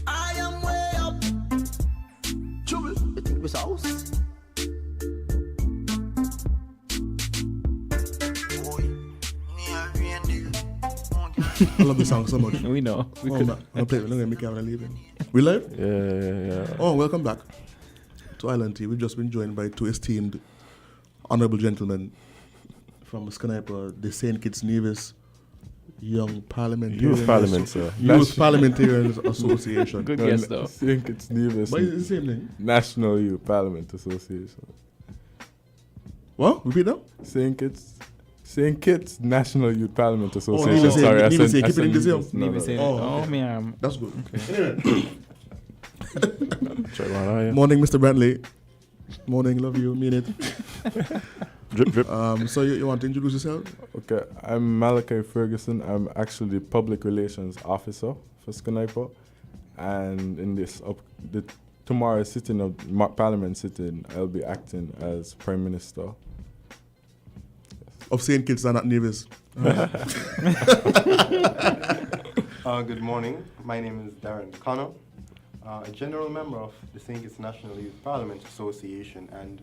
I am way up. Trouble, you think this house? I love the song so much. We know. We could. I'll play it. Look at me, camera leaving. We live? Yeah. Oh, welcome back to Island Tea. We've just been joined by 2 esteemed, honorable gentlemen from S.K.N.Y.P.A, the St. Kitts Nevis Young Parliamentarians. Youth Parliament, sir. Youth Parliamentarians Association. Good guess, though. St. Kitts Nevis. But it's the same thing. National Youth Parliament Association. What? Repeat that? St. Kitts National Youth Parliament Association. Keep it in the same. That's good. Okay. Morning, Mr. Brantley. Morning, love you, mean it. Drip. So you want to introduce yourself? Okay, I'm Malachi Ferguson. I'm actually the Public Relations Officer for S.K.N.Y.P.A. And in this tomorrow's sitting of Parliament sitting, I'll be acting as Prime Minister. Of St. Kitts and not Nevis. Good morning. My name is Darren Connor, a general member of the St. Kitts National Youth Parliament Association, and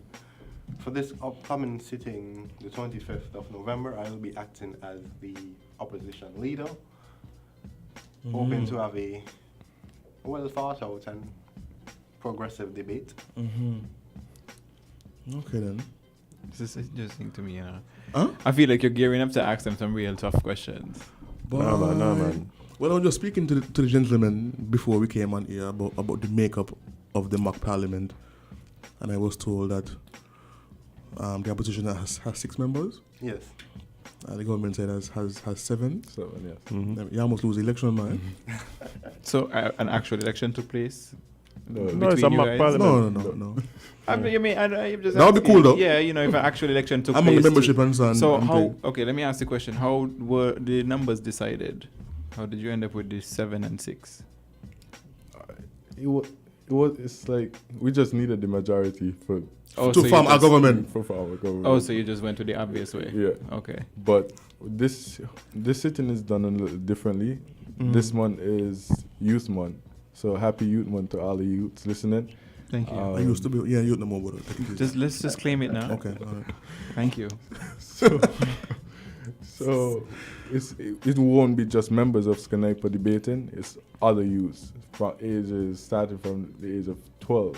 for this upcoming sitting, the 25th of November, I will be acting as the opposition leader, hoping to have a well thought out and progressive debate. Okay then. This is interesting to me, you know. Huh? I feel like you're gearing up to ask them some real tough questions. Nah, man. Well, I was just speaking to the gentleman before we came on here about the makeup of the mock parliament, and I was told that the opposition has 6 members. Yes. The government side has 7. 7, yes. You almost lose the election, man. So an actual election took place? No, it's a mock parliament. No. I mean, I'm just that would be cool though. Yeah, you know, if an actual election took among place. The membership and so on. So how? Okay, let me ask the question: how were the numbers decided? How did you end up with the 7 and 6? It's like we just needed the majority to form our government. Oh, so you just went to the obvious way. Yeah. Okay. But this sitting is done a little differently. This month is Youth Month. So happy Youth Month to all the youths listening. Thank you. I used to be youth no more. Let's just claim it now. Okay. All right. Thank you. So it won't be just members of S.K.N.Y.P.A debating. It's other youths starting from the age of 12.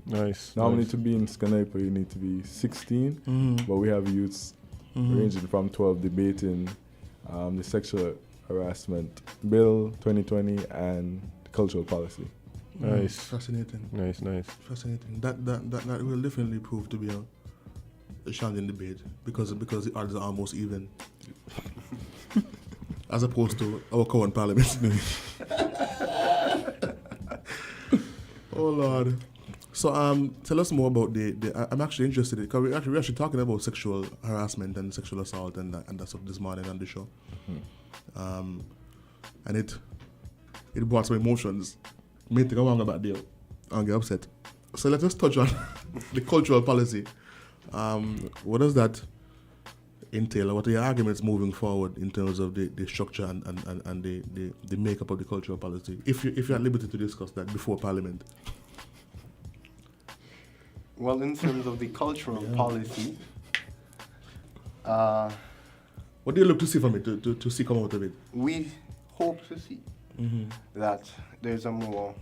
Nice. Normally to be in S.K.N.Y.P.A you need to be 16, but we have youths ranging from 12 debating the sexual harassment bill 2020 and cultural policy. Nice. Fascinating. Nice. Fascinating. That will definitely prove to be a challenging debate because the odds are almost even, as opposed to our current parliament. Oh Lord. So tell us more about the I'm actually interested in, because we're actually talking about sexual harassment and sexual assault and that stuff this morning on the show. And it brought some emotions. Made me think about deal and get upset. So let us touch on the cultural policy. What does that entail? What are your arguments moving forward in terms of the structure and the makeup of the cultural policy? If you're at liberty to discuss that before Parliament. Well, in terms of the cultural policy, what do you look to see from it, to see come out of it? We hope to see that there's a more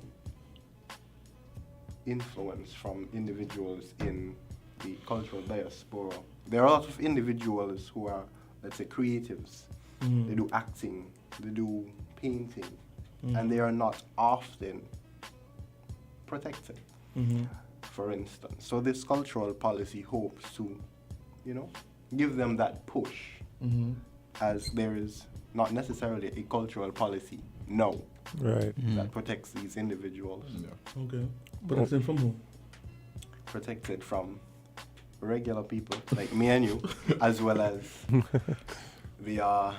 influence from individuals in the cultural diaspora. There are a lot of individuals who are, let's say, creatives. They do acting, they do painting, and they are not often protected, for instance. So this cultural policy hopes to, give them that push, as there is not necessarily a cultural policy that protects these individuals. Yeah. Okay. Protected from who? Protected from regular people like me and you, as well as the are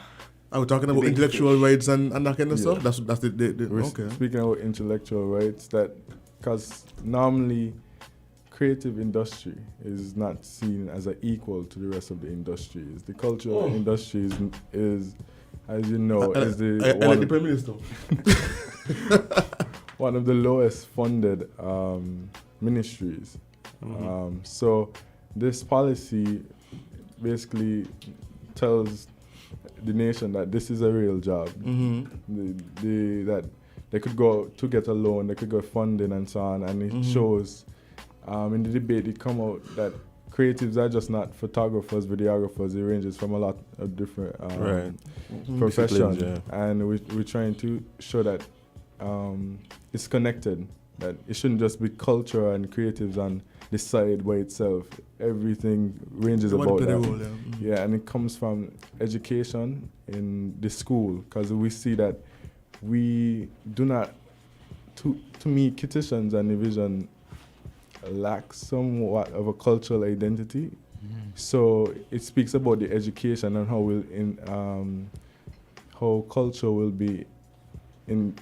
we talking about intellectual rights and that kind of stuff? That's the okay. Speaking about intellectual rights, that because normally creative industry is not seen as an equal to the rest of the industries. The cultural industry is as you know, is the Prime Minister. one of the lowest funded ministries. So this policy basically tells the nation that this is a real job. That they could go to get a loan, they could go funding and so on, and it shows in the debate it come out that creatives are just not photographers, videographers. It ranges from a lot of different professions, and we're trying to show that it's connected. That it shouldn't just be culture and creatives on the side by itself. Everything ranges about that. Yeah, and it comes from education in the school, because we see that we do not. To me, Kittitians and Division lack somewhat of a cultural identity. So it speaks about the education and how culture will be in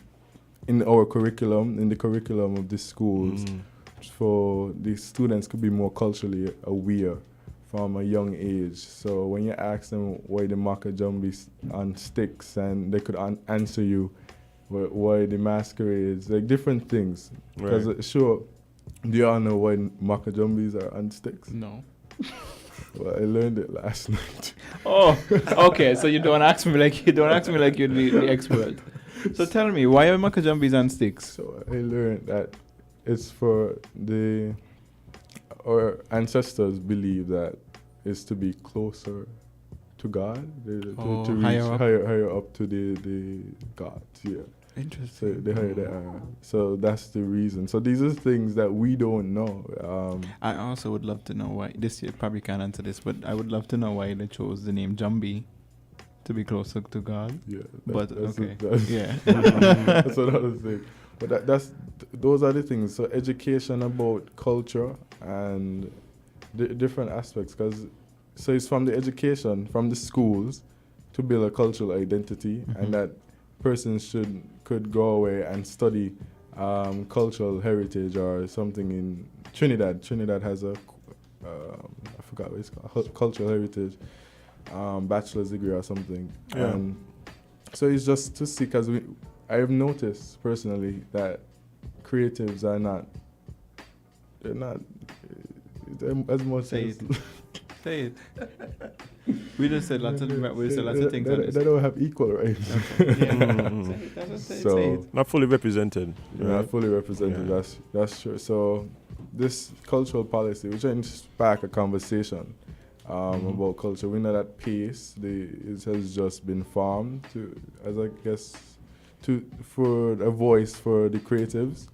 our curriculum, in the curriculum of the schools, for the students could be more culturally aware from a young age. So when you ask them why the Macajumbies on sticks, and they could answer you why the masquerades, like different things. Because sure, do you all know why Macajumbies are on sticks? No. Well, I learned it last night. Oh, okay. So you don't ask me like you're the expert. So tell me, why are Macajumbies on sticks? So I learned that it's for our ancestors believe that is to be closer to God, to reach higher up to the gods. Yeah. Interesting. So the higher they are. So that's the reason. So these are things that we don't know. I also would love to know why. This you probably can't answer this, but I would love to know why they chose the name Jambi to be closer to God. Yeah. That's yeah. That's another thing. But those are the things. So education about culture and different aspects, so it's from the education, from the schools, to build a cultural identity, and that persons could go away and study cultural heritage or something in Trinidad. Trinidad has a I forgot what it's called, cultural heritage bachelor's degree or something. Yeah. So it's just to see, because I have noticed personally that creatives are not as much Say as it. Say it. We just said lots of things. They don't have equal rights. So not fully represented. Not fully represented. Yeah. That's true. So this cultural policy, we're trying to spark a conversation about culture. We know that PACE, it has just been formed for a voice for the creatives,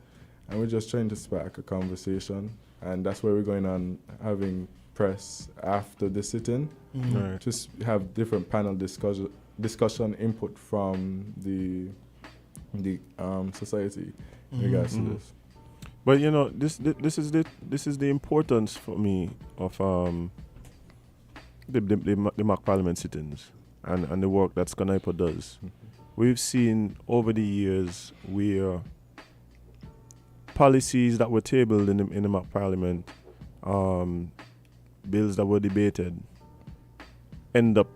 and we're just trying to spark a conversation, and that's where we're going on having press after the sit-in, just have different panel discussion input from the society in regards to this. But you know, this is the importance for me of the mock parliament sit-ins and the work that S.K.N.Y.P.A does. We've seen over the years where policies that were tabled in the mock parliament, bills that were debated, end up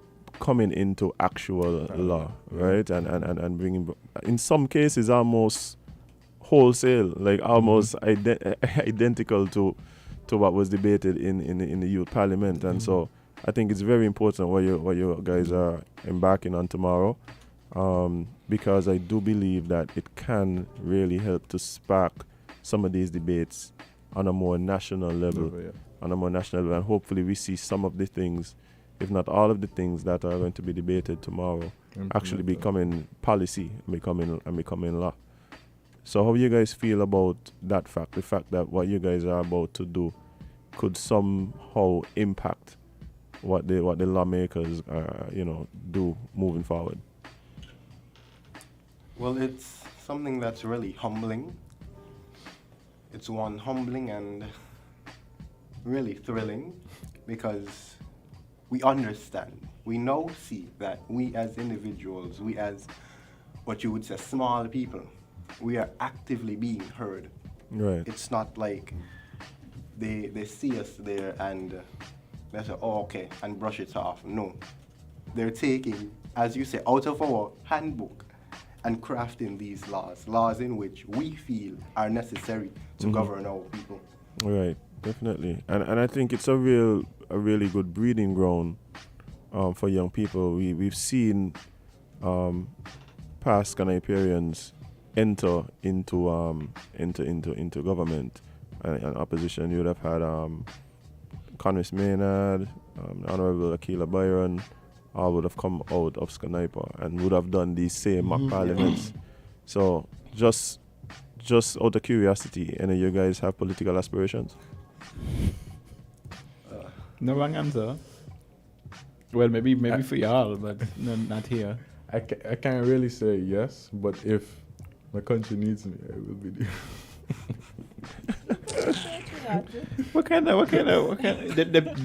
coming into actual law, right? And bringing, in some cases, almost wholesale, like almost identical to what was debated in the youth parliament. And so I think it's very important what you guys are embarking on tomorrow, because I do believe that it can really help to spark some of these debates on a more national level. And hopefully we see some of the things, if not all of the things that are going to be debated tomorrow, actually becoming policy, becoming law. So how you guys feel about that fact, the fact that what you guys are about to do could somehow impact what the lawmakers do moving forward? Well, it's something that's really humbling. It's one humbling and really thrilling, because we understand, we now see that we as individuals, we as what you would say small people, we are actively being heard. Right. It's not like they see us there and they say, oh, okay, and brush it off. No. They're taking, as you say, out of our handbook and crafting these laws in which we feel are necessary to govern our people. Right, definitely. And I think it's a really good breeding ground for young people. We've seen past S.K.N.Y.P.ians enter into government and opposition. You would have had Congress Maynard, Honorable Akila Byron, all would have come out of S.K.N.Y.P.A and would have done these same mock parliaments. So just out of curiosity, any of you guys have political aspirations? No wrong answer. Well, maybe for y'all, but no, not here. I can't really say yes, but if my country needs me, I will be there. What kind of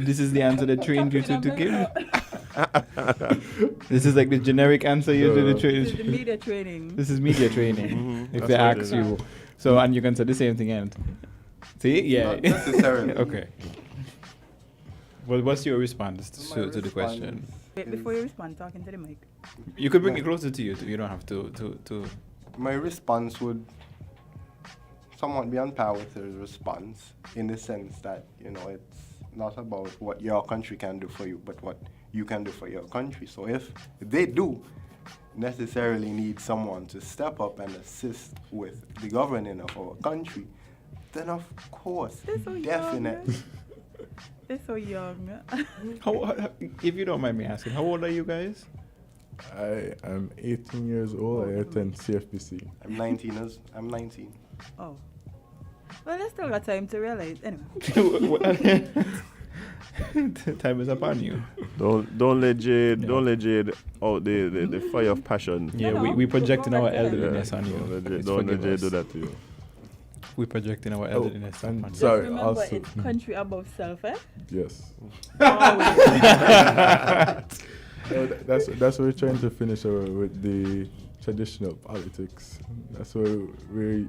this is the answer they trained you to give? This is like the generic answer you do the training. This is the media training. This is media training. If they ask you. So, and you can say the same thing and see? Yeah. Not necessarily. Okay. Well, what's your response to the question? Wait, before you respond, talking to the mic. You could bring it closer to you. You don't have to. My response would somewhat be on par with his response, in the sense that, it's not about what your country can do for you, but what you can do for your country. So if they do necessarily need someone to step up and assist with the governing of our country, Then of course, They're so definitely. young. They're so young. How, if you don't mind me asking, how old are you guys? I am 18 years old. I attend CFPC. I'm 19. I'm 19. Oh. Well, there's still got time to realize. Anyway. Time is upon you. Don't let Jade out the fire of passion. Yeah, we projecting our elderliness on you. Don't let Jade do that to you. We projecting our elderliness upon you. Sorry, Remember, also. it's country above self, eh? Yes. Oh, So that's what we're trying to finish with the traditional politics. That's where we're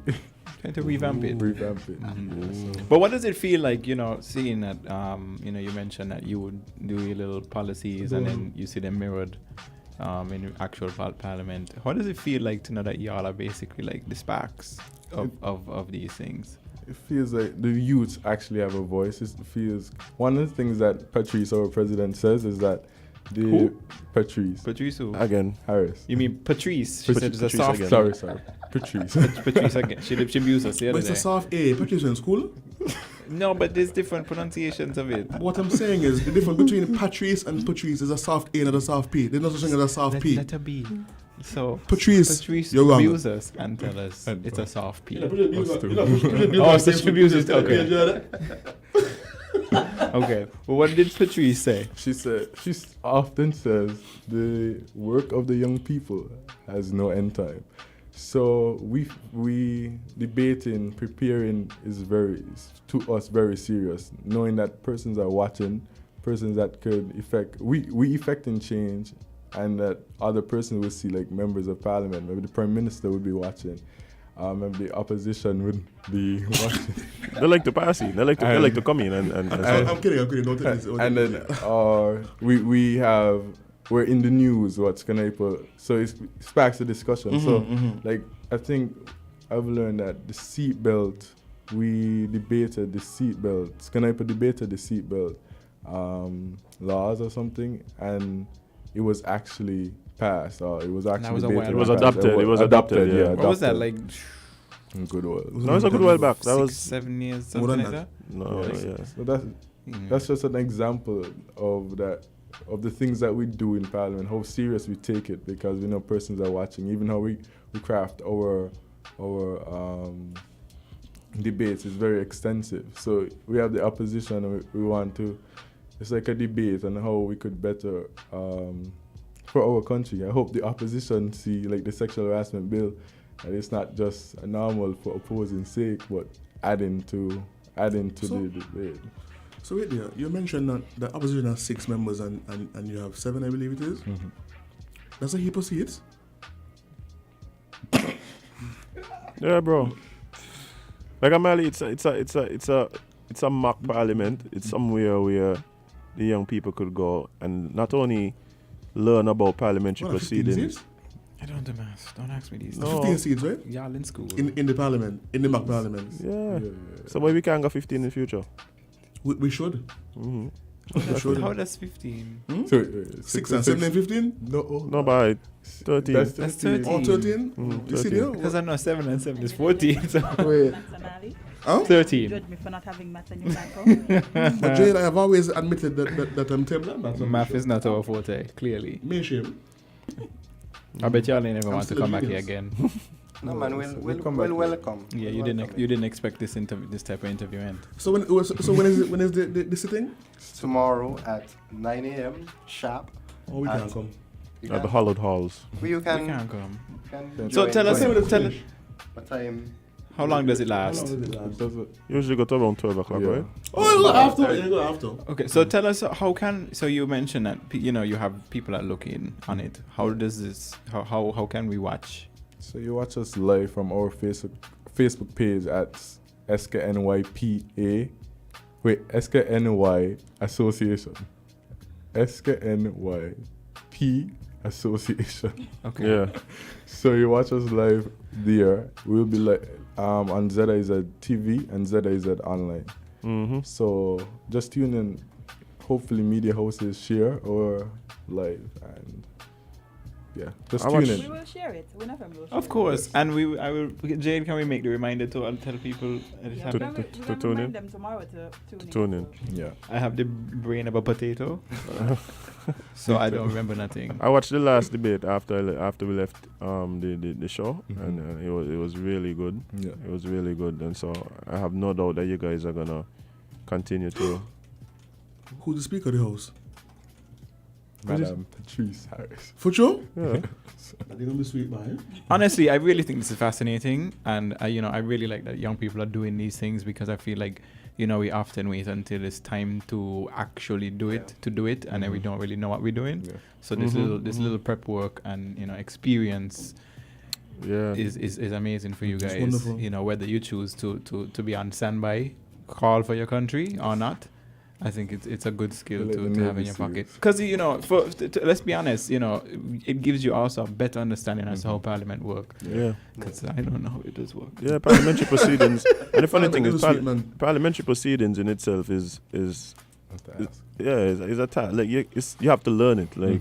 trying to revamp it. So. But what does it feel like, seeing that, you mentioned that you would do your little policies and then you see them mirrored in actual parliament. What does it feel like to know that y'all are basically like the sparks of these things? It feels like the youth actually have a voice. It feels one of the things that Patrice, our president, says is that Patrice who? Again. Harris. You mean Patrice? Patrice She said it's a soft. Sorry. Patrice. Patrice again. She abused us the other But it's day. a soft A. Patrice in school? No, but there's different pronunciations of it. What I'm saying is the difference between Patrice and Patrice is a soft A, not a soft P. There's no such thing as a soft P. Letter B. So Patrice, you're wrong. Abuse us and tell us it's a soft P. Oh, so she abuses. Okay. Okay. Well, what did Patrice say? She often says the work of the young people has no end time. So we debating, preparing is to us very serious. Knowing that persons are watching, persons that could we effecting change, and that other persons will see, like members of parliament, maybe the prime minister would be watching. Maybe the opposition would be watching. They like to pass it. They like to come in and I'm kidding. Don't take this. And then we're in the news. What's S.K.N.Y.P.A. So it sparks the discussion. Like I think I've learned that the seatbelt. We debated the seatbelt. S.K.N.Y.P.A. debated the seatbelt laws or something, and it was actually passed. It was actually debated. It was adopted. It was adopted. Yeah. What was that like? Good while. No, it was a good while back. That was 7 years, something like that. No, yeah. So that's just an example of the things that we do in Parliament, how serious we take it, because we know persons are watching. Even how we craft our debates is very extensive. So we have the opposition, and we want to. It's like a debate on how we could better for our country. I hope the opposition see like the sexual harassment bill, and it's not just a normal for opposing sake, but adding to the debate. So wait there, you mentioned that the opposition has 6 members and you have 7, I believe it is. Mm-hmm. That's a heap of seats. Yeah, bro. Like Amali, it's a mock parliament. It's somewhere where the young people could go and not only learn about parliamentary proceedings. I don't do maths. Don't ask me these. No. 15 seats, right? Y'all in school. In the parliament, in the mock parliament. Yeah. So why we can't go 15 in the future? We should. Mm-hmm. How does 15? So, 6 and 7 and 15? No, by 13. That's 13. Oh, 13? You see there? Because I know 7 and 7 is 14. So. Wait. Huh? 13. Judge me for not having math and you can't But Jade, I have always admitted that I'm terrible at math. Math is not our forte, clearly. Me shame. I bet y'all ain't never I'm want to still a come back here genius. again. No man, we'll welcome. Yeah, you didn't expect this type of interview end. So when is the sitting? Tomorrow at 9 a.m. sharp. Oh, we can't come. At the hollowed halls. We can come. So tell us. What time? How long does it last? Usually go to around 12 o'clock, right? Oh, you go after. Okay, so tell us so you mentioned that you have people that look in on it. How does this? How can we watch? So you watch us live from our Facebook page at S.K.N.Y.P.A. Wait, S.K.N.Y. Association. S.K.N.Y.P. Association. Okay. Yeah. So you watch us live there. We'll be like on ZIZ TV and ZIZ online. Mm-hmm. So just tune in. Hopefully media houses share or live, and yeah, just I tune watch- in. We will share it. We're not from Of course, and I will. Jane, can we make the reminder to tell people that it Yeah, happened? we're gonna remind them tomorrow to tune in. Tune in. Yeah. I have the brain of a potato, so I don't remember nothing. I watched the last debate after we left the show, and it was really good. Yeah. It was really good, and so I have no doubt that you guys are gonna continue to. Who's the Speaker of the House? Madam Patrice Harris. For sure? Yeah. I think I'm the sweet man. Honestly, I really think this is fascinating, and I really like that young people are doing these things because I feel like, we often wait until it's time to actually do it, and then we don't really know what we're doing. Yeah. So this little prep work and experience is amazing for you It's guys. wonderful. Whether you choose to be on standby, call for your country or not. I think it's a good skill to have in your pocket. Because, let's be honest, it gives you also a better understanding as to how Parliament works. Yeah. Because I don't know how it does work. Yeah, parliamentary proceedings. And the funny thing is, Parliament is sweet, man. parliamentary proceedings in itself is a task. Like you have to learn it. Like,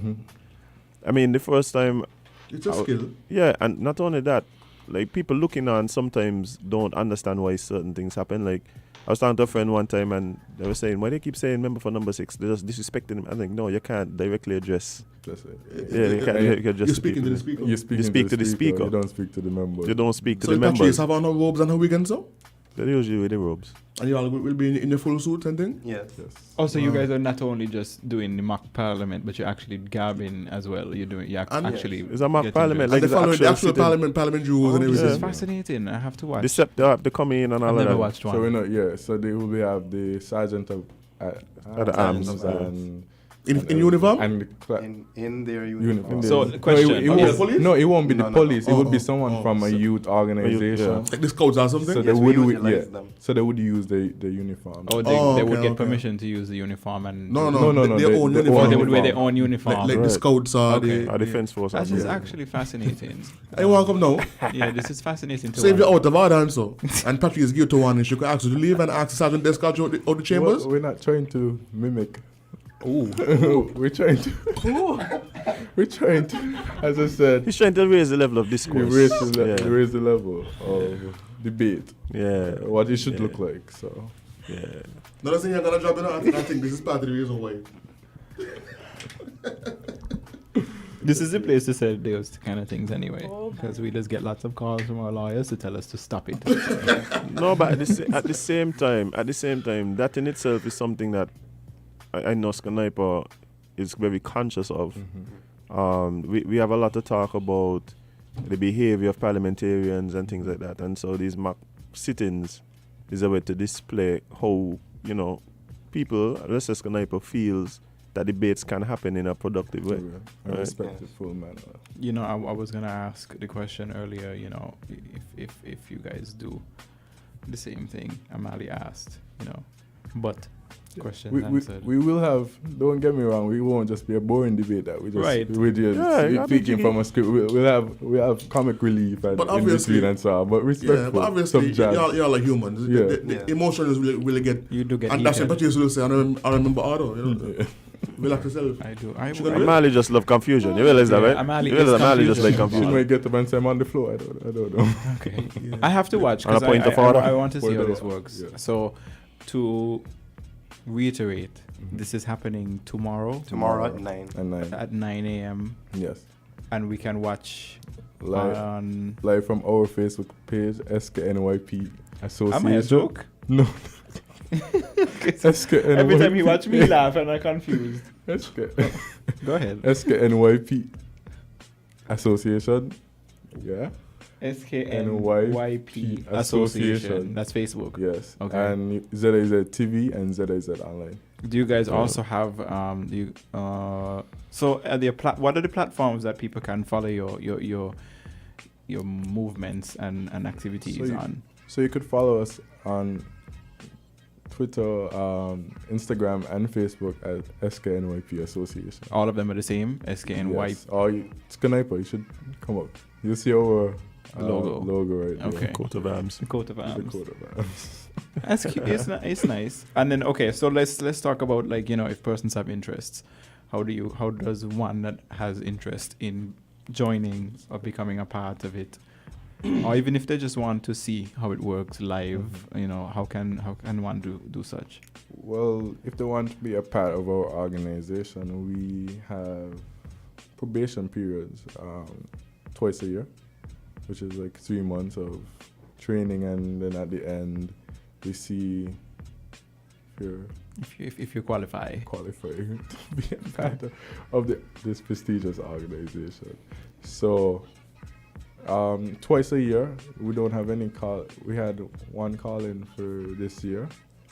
I mean, the first time. It's a skill. Yeah, and not only that, like people looking on sometimes don't understand why certain things happen. Like, I was talking to a friend one time and they were saying, why they keep saying member for number 6? They're just disrespecting him. I think, no, you can't directly address. That's it. Yeah, you can't address You're speaking to the speaker. You speak to the speaker. You don't speak to the members. You don't speak to So the members. Patrice have on her robes and her wig and so? They usually wear the robes. And you all will be in your full suit and thing? Yes. Also, you guys are not only just doing the mock parliament, but you're actually gabbing as well. And actually. It's a mock getting parliament, dressed. like And they follow the actual sitting. parliament rules and This everything. is fascinating. I have to watch. They come in and all I've of never that. watched one. So so they will have the sergeant of At the arms. and In uniform? and In their uniform. So, the question. it won't be the No, no. police. It would be someone from a youth organization. Like the scouts or something? So Yes, they we would utilize them. So they would use the uniform. Oh, they would okay, get okay. permission to use the uniform and No, they their own Oh, uniform. they would wear their own uniform. Like the scouts or Okay. Our defense force. That is actually fascinating. Hey, welcome now. Yeah, this is fascinating to So if you're watch. out of order and so, and Patrice give to one, she could ask you to leave and ask the sergeant escort you out the chambers? We're not trying to mimic. We're trying to. We're trying to. As I said, He's trying to raise the level of discourse. raise the level of debate. Yeah. What it should look like. So. Yeah. Another thing you're going to drop in, I think this is part of the reason why. This is the place to say those kind of things anyway, because we just get lots of calls from our lawyers to tell us to stop it. No, but at the same time, that in itself is something that I know S.K.N.Y.P.A is very conscious of. We have a lot to talk about the behavior of parliamentarians and things like that, and so these mock sit-ins is a way to display how people, let's say S.K.N.Y.P.A feels that debates can happen in a productive way. A respectful manner. I was gonna ask the question earlier. If you guys do the same thing Amali asked, but question answered. We will have. Don't get me wrong. We won't just be a boring debate that we just Right. we're just speaking from a script. We'll have comic relief and But in obviously- between and so on. But respectful. Yeah, but obviously, some jazz. y'all like humans. Yeah. The emotions really get. You do get And that's heated. what Patrice will say, I remember Otto. We like to sell. I do. Amali just love confusion. You realize that, right? Amali You realize is Amali just like Should confusion. we get the man Sam on the floor? I don't know. Okay. I have to watch On a because point of order? I want to see Point how of this order, works. yeah. So, to reiterate, this is happening tomorrow. Tomorrow at 9. At 9 a.m. Yes. And we can watch Live from our Facebook page, S.K.N.Y.P Association. Am I a joke? No. S.K.N.Y.P Every time you watch me laugh, and I'm confused. Go ahead. S.K.N.Y.P Association. Yeah. S.K.N.Y.P Association. That's Facebook. Yes. Okay. And ZIZ TV and ZIZ Online. Do you guys also have what are the platforms that people can follow your movements and activities on? So you could follow us on Twitter, Instagram, and Facebook at S.K.N.Y.P Association. All of them are the same. S.K.N.Y.P. Yes. Or S.K.N.Y.P. You should come up. You'll see our logo right there. Okay. Coat of arms. The coat of arms. The coat of arms. That's cute. It's nice. And then so let's talk about if persons have interests. How does one that has interest in joining or becoming a part of it, or even if they just want to see how it works live, how can one do such? Well, if they want to be a part of our organization, we have probation periods twice a year, which is like 3 months of training, and then at the end we see if you qualify to be a part of this prestigious organization. So twice a year, we don't have any call. We had one call-in for this year.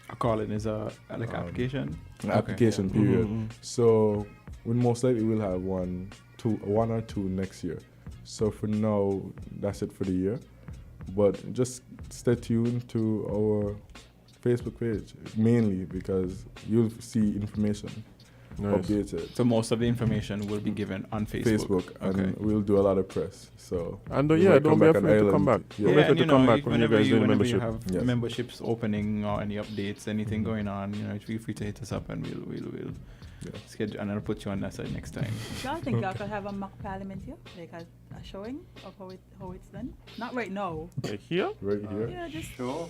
A call-in is an application? An application period. So we most likely will have one or two next year. So for now, that's it for the year. But just stay tuned to our Facebook page, mainly because you'll see information updated. So most of the information will be given on Facebook. And we'll do a lot of press. So don't be afraid to come back. Yeah, and to come back when you guys do the whenever membership. you have memberships opening or any updates, anything going on, feel free to hit us up and we'll schedule, and I'll put you on that side next time. Y'all think y'all could have a mock parliament here, like a showing of how it's done? Not right now. Like here? Right here. Yeah, just sure.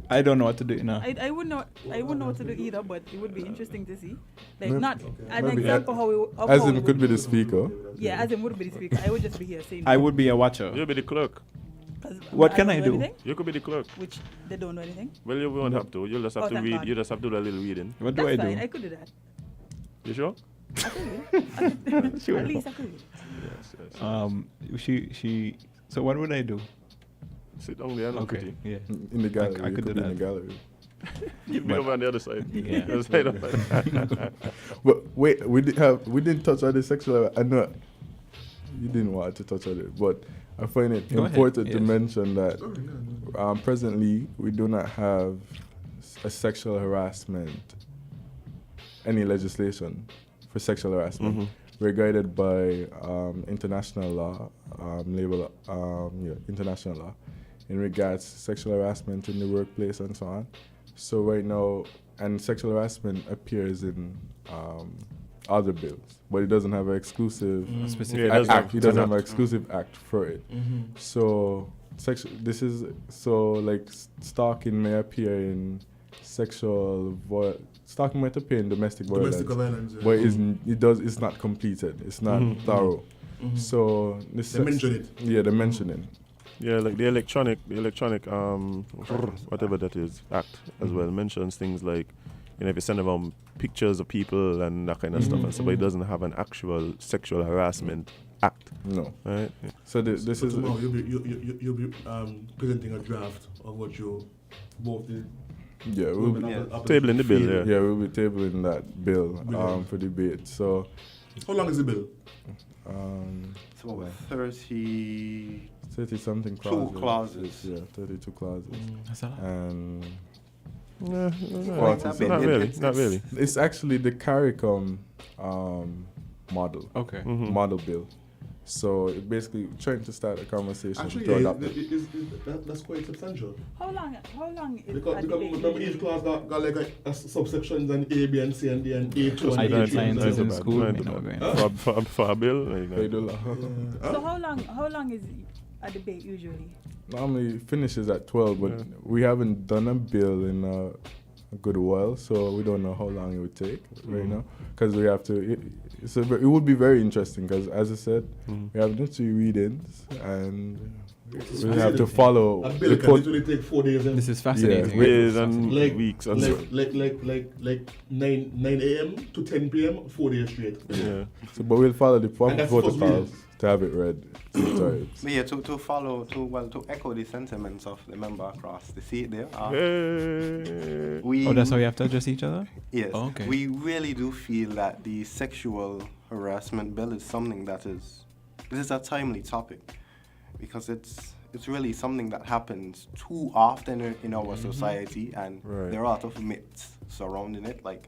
I don't know what to do now. I wouldn't know what to do either, but it would be interesting to see. Like Maybe- not an maybe example how it as how in it could would be the speaker. Yeah, as in would be the speaker. I would just be here saying. I would be a watcher. You'll be the clerk. What can don't I know do? anything, You could be the clerk. Which they don't know anything. Well, you won't have to. You'll just have Oh, to thank read. God. You just have to do a little reading. What That's do I fine. do? I could do that. You sure? I could do it. Sure. At least I could. Yes. So what would I do? Sit down there and look at Okay. you. Yeah. In the gallery. I you could do be that. in the gallery. Give me over on the other side. Yeah. The other side of it. But wait, we didn't touch on the sexual. I know you didn't want to touch on it, but I find it Go ahead. important to Yes. mention that presently we do not have a sexual harassment, any legislation for sexual harassment. We're guided by international law, international law, in regards to sexual harassment in the workplace and so on. So right now, and sexual harassment appears in other bills, but it doesn't have an exclusive Specific act. It doesn't have an exclusive act for it. So stalking may appear in stalking might appear in domestic violence, yeah. but it's not completed. It's not thorough. So They mention it. Yeah, they mention it. Yeah, like the electronic, whatever that is, act as well mentions things like, if you send around pictures of people and that kind of stuff, and so, but it doesn't have an actual sexual harassment act. No. Right? Yeah. So this is tomorrow you'll be presenting a draft of what you both did. Yeah, we'll be tabling the bill. Yeah, we'll be tabling that bill for debate. So, how long is the bill? It's about 30 something clauses. Yeah, 32 clauses. That's a lot. And not really. It's actually the CARICOM model. Okay. Model bill. So it basically trying to start a conversation. Actually, that's quite substantial. How long is Because a debate remember each class got like a subsections and A, B, and C, and D, and A2 and I did A3 sciences in and school. For a bill. So how long is a debate usually? Normally finishes at 12, but we haven't done a bill in a good while, so we don't know how long it would take right now. Because we have to. It would be very interesting because, as I said, we have the 3 readings and we have to follow. A bill can literally take 4 days. This is fascinating. Days and weeks and like 9 a.m. to 10 p.m. 4 days straight. Yeah. But we'll follow the protocols to have it read. Yeah, to echo the sentiments of the member across the seat there. That's how you have to address each other? Yes. Oh, okay. We really do feel that the sexual harassment bill is something that is a timely topic because it's really something that happens too often in our society, and there are a lot of myths surrounding it. Like,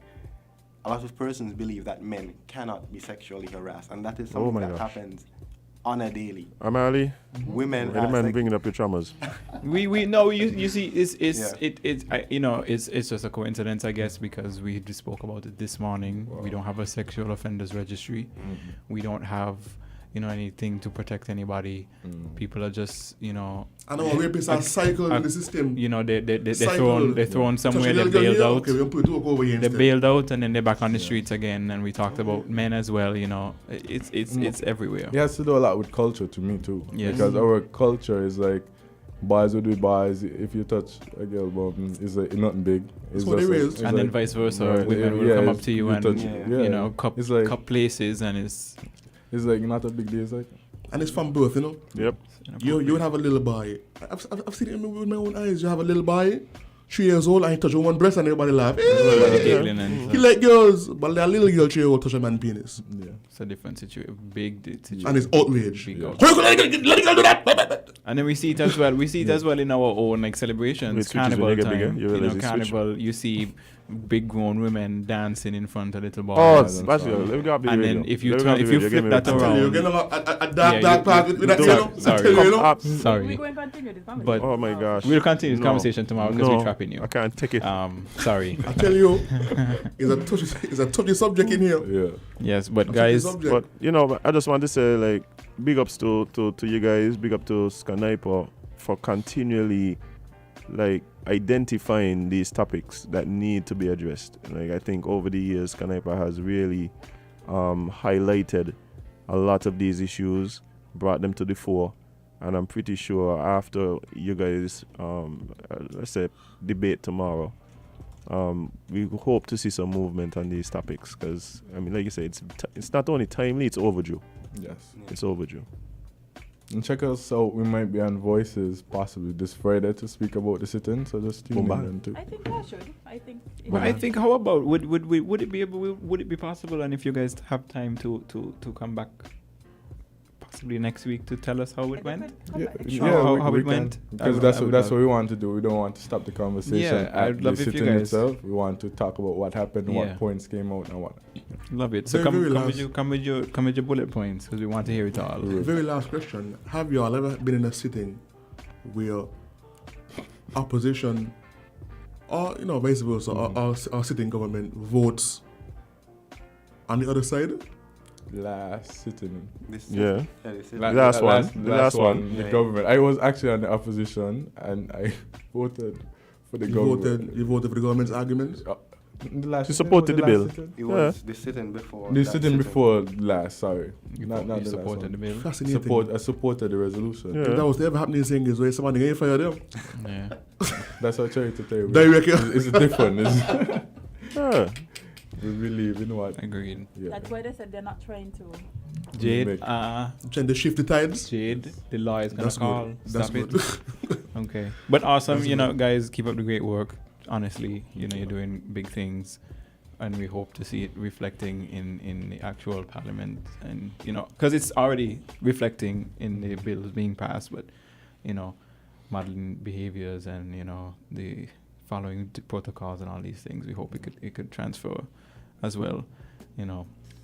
a lot of persons believe that men cannot be sexually harassed, and that is something that happens on a daily. Amali, women the man bringing up your traumas. we know you see it's just a coincidence, I guess, because we just spoke about it this morning. We don't have a sexual offenders registry. We don't have anything to protect anybody. People are just, I know rapists are cycled in the system. They're thrown somewhere, they're bailed out. They're bailed out and then they're back on the streets again. And we talked about men as well, it's everywhere. It has to do a lot with culture to me too. Yes. Because our culture is like, boys will do boys. If you touch a girl bum, it's like nothing big. It's what it is. And then vice versa. Women will come up to you and cup places, and it's like not a big deal. It's like, and it's from birth, Yep. You would have a little boy. I've seen it with my own eyes. You have a little boy, 3 years old, and he touch one breast and everybody laugh. He like girls, but a little girl 3 years old touch a man's penis. Yeah. It's a different situation. Big situation. And it's outrage. Let it do that. And then we see it as well. We see it as well in our own like celebrations. Carnival time. Carnival, you see big grown women dancing in front of little boys. And then if you flip that around, you're getting a dark part with that. Sorry. We're going to continue this conversation. But oh my gosh, we'll continue this conversation tomorrow because we're trapping you. I can't take it. Sorry. I tell you, it's a touchy subject in here. Yeah. Yes, but guys, but I just want to say like big ups to you guys. Big up to S.K.N.Y.P.A for continually like identifying these topics that need to be addressed. Like I think over the years, S.K.N.Y.P.A has really highlighted a lot of these issues, brought them to the fore, and I'm pretty sure after you guys, let's say, debate tomorrow, we hope to see some movement on these topics because, like you say, it's not only timely, it's overdue. Yes. It's overdue. And check us out. We might be on Voices possibly this Friday to speak about the sit-in. So just tune in too. I think I should. I think how about would it be possible, and if you guys have time to come back possibly next week to tell us how it went? How it went. Because that's what we want to do. We don't want to stop the conversation. Yeah, I'd love if you guys itself. We want to talk about what happened, what points came out, and what. Love it. So come with your bullet points because we want to hear it all. Very last question: have you all ever been in a sitting where opposition, or vice versa, or sitting government votes on the other side? Last sitting. The last one. The government. I was actually on the opposition, and I voted for the government. You voted for the government's arguments. You supported the bill. It was the sitting before. The sitting before last. Sorry, not the supported last one. The bill. I supported the resolution. Yeah. If that was the ever happening thing is where somebody ain't fire them. Yeah. That's what I try to tell you. It's different. We believe in what? Agreed. Yeah. That's why they said they're not trying to. Jade, trying to shift the tides. Jade, the law is gonna call. Good. That's Stop good. it. Okay, but awesome. Guys, keep up the great work. Honestly, you're doing big things, and we hope to see it reflecting in the actual parliament, and because it's already reflecting in the bills being passed, but modeling behaviors and the following protocols and all these things. We hope it could transfer as well.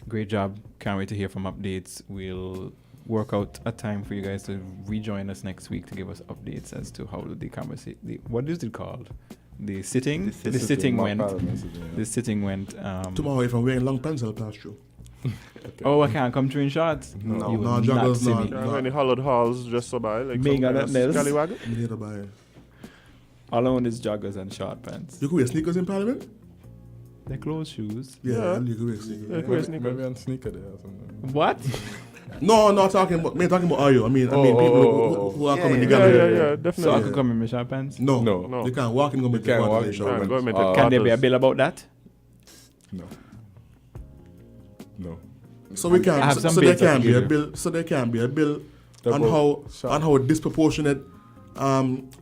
Great job. Can't wait to hear from updates. We'll work out a time for you guys to rejoin us next week to give us updates as to how the conversation. What is it called? The sitting went. The sitting went. Tomorrow, if I'm wearing long pants, I'll pass through. Okay. Oh, I can't come through in shorts. No, joggers not. Any hollowed halls just so by like some kind of scallywag? All I want is joggers and short pants. You can wear sneakers in Parliament? They're closed shoes. Yeah. You can wear sneakers. Yeah, wear sneakers. Maybe on sneaker there or something. What? No, not talking about. Me talking about are you? I mean people who are coming together. Yeah, definitely. So I could come in my short pants? No. You can't walk in government. Can there be a bill about that? No. So we can. So there can be a bill. So there can be a bill on how disproportionate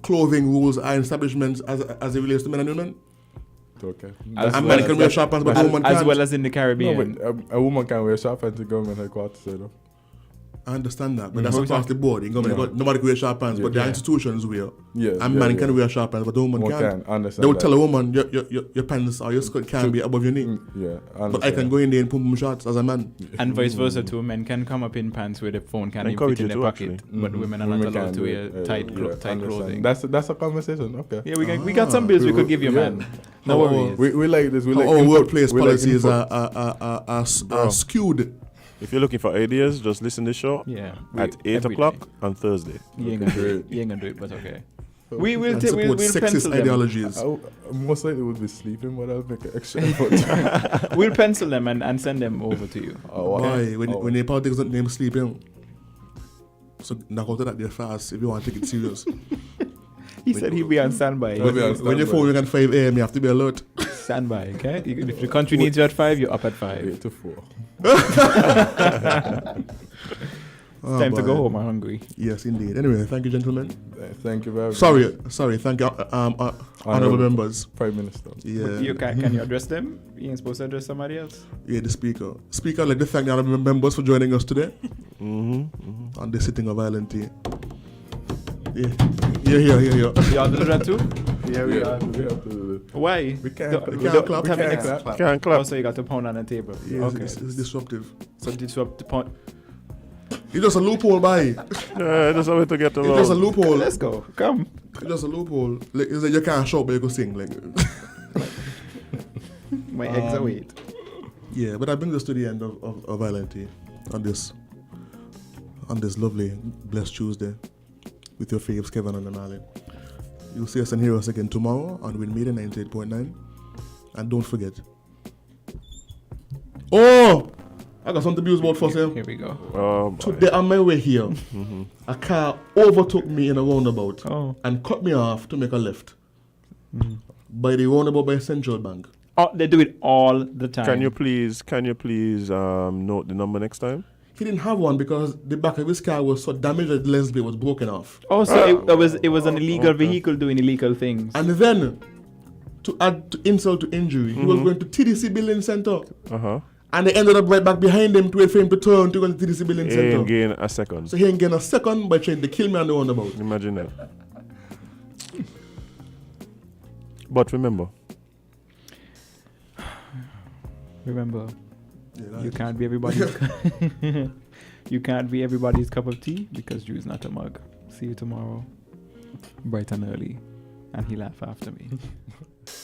clothing rules are in establishments as it relates to men and women. Okay. And men can wear short pants, but a woman can't. As well as in the Caribbean. No, but a woman can wear short pants to government headquarters, though. I understand that, but that's across the board. In government, nobody can wear short pants, but there are institutions where men can wear short pants, but the woman can't. Understand they would tell a woman your pants or your skirt can't be above your knee. But I can go in there and put my shorts as a man. And vice versa too. Men can come up in pants where the phone can't even fit in their pocket, but women are not allowed to wear tight clothing. That's a conversation. Okay. Yeah, we got some bills we could give you, man. No worries. We like this. We like our workplace policies are skewed. If you're looking for ideas, just listen to the show. Yeah. At 8 o'clock on Thursday. You ain't gonna do it. You ain't gonna do it, but okay. We'll sexist pencil them. ideologies. I most likely would be sleeping, but I'll make an extra effort. We'll pencil them and send them over to you. Why? When the politics don't name sleeping, so knock out of that there fast if you want to take it serious. He said he'll be on standby. When your phone ring at 5 a.m., you have to be alert. Standby, okay? If the country needs you at 5, you're up at 5. 8 to 4. It's time to go home. I'm hungry. Yes, indeed. Anyway, thank you, gentlemen. Thank you very much. Sorry. Thank you, honorable members. Prime Minister. Yeah. Can you address them? You ain't supposed to address somebody else? Yeah, the Speaker. Speaker, I'd like to thank the honorable members for joining us today on the sitting of ILNT. Yeah. Here. Y'all do that too? Yeah, we are. Why? We can't clap. Can't clap. Oh, so you got to pound on the table. Yeah, okay. It's disruptive. So disrupt the point. It's just a loophole, bye. Yeah, that's a way to get along. It's just a loophole. Let's go. Come. It's just a loophole. Like, it's like you can't shout, but you can sing. Like. My eggs are wait. Yeah, but that brings us to the end of ILNT on this lovely, blessed Tuesday with your faves, Kevon and Amali. You'll see us and hear us again tomorrow on Win Media 98.9. And don't forget. Oh! I got something to use about for sale. Here we go. Today on my way here, a car overtook me in a roundabout and cut me off to make a left by the roundabout by Central Bank. Oh, they do it all the time. Can you please note the number next time? He didn't have one because the back of his car was so damaged that the lens plate was broken off. Oh, so it was an illegal vehicle doing illegal things. And then, to add to insult to injury, he was going to TDC Building Center. And they ended up right back behind him to wait for him to turn to go to TDC Building Center. He ain't gain a second. So he ain't gain a second by trying to kill me on the roundabout. Imagine that. But remember, you can't be everybody's you can't be everybody's cup of tea because you is not a mug. See you tomorrow, bright and early, and he laugh after me.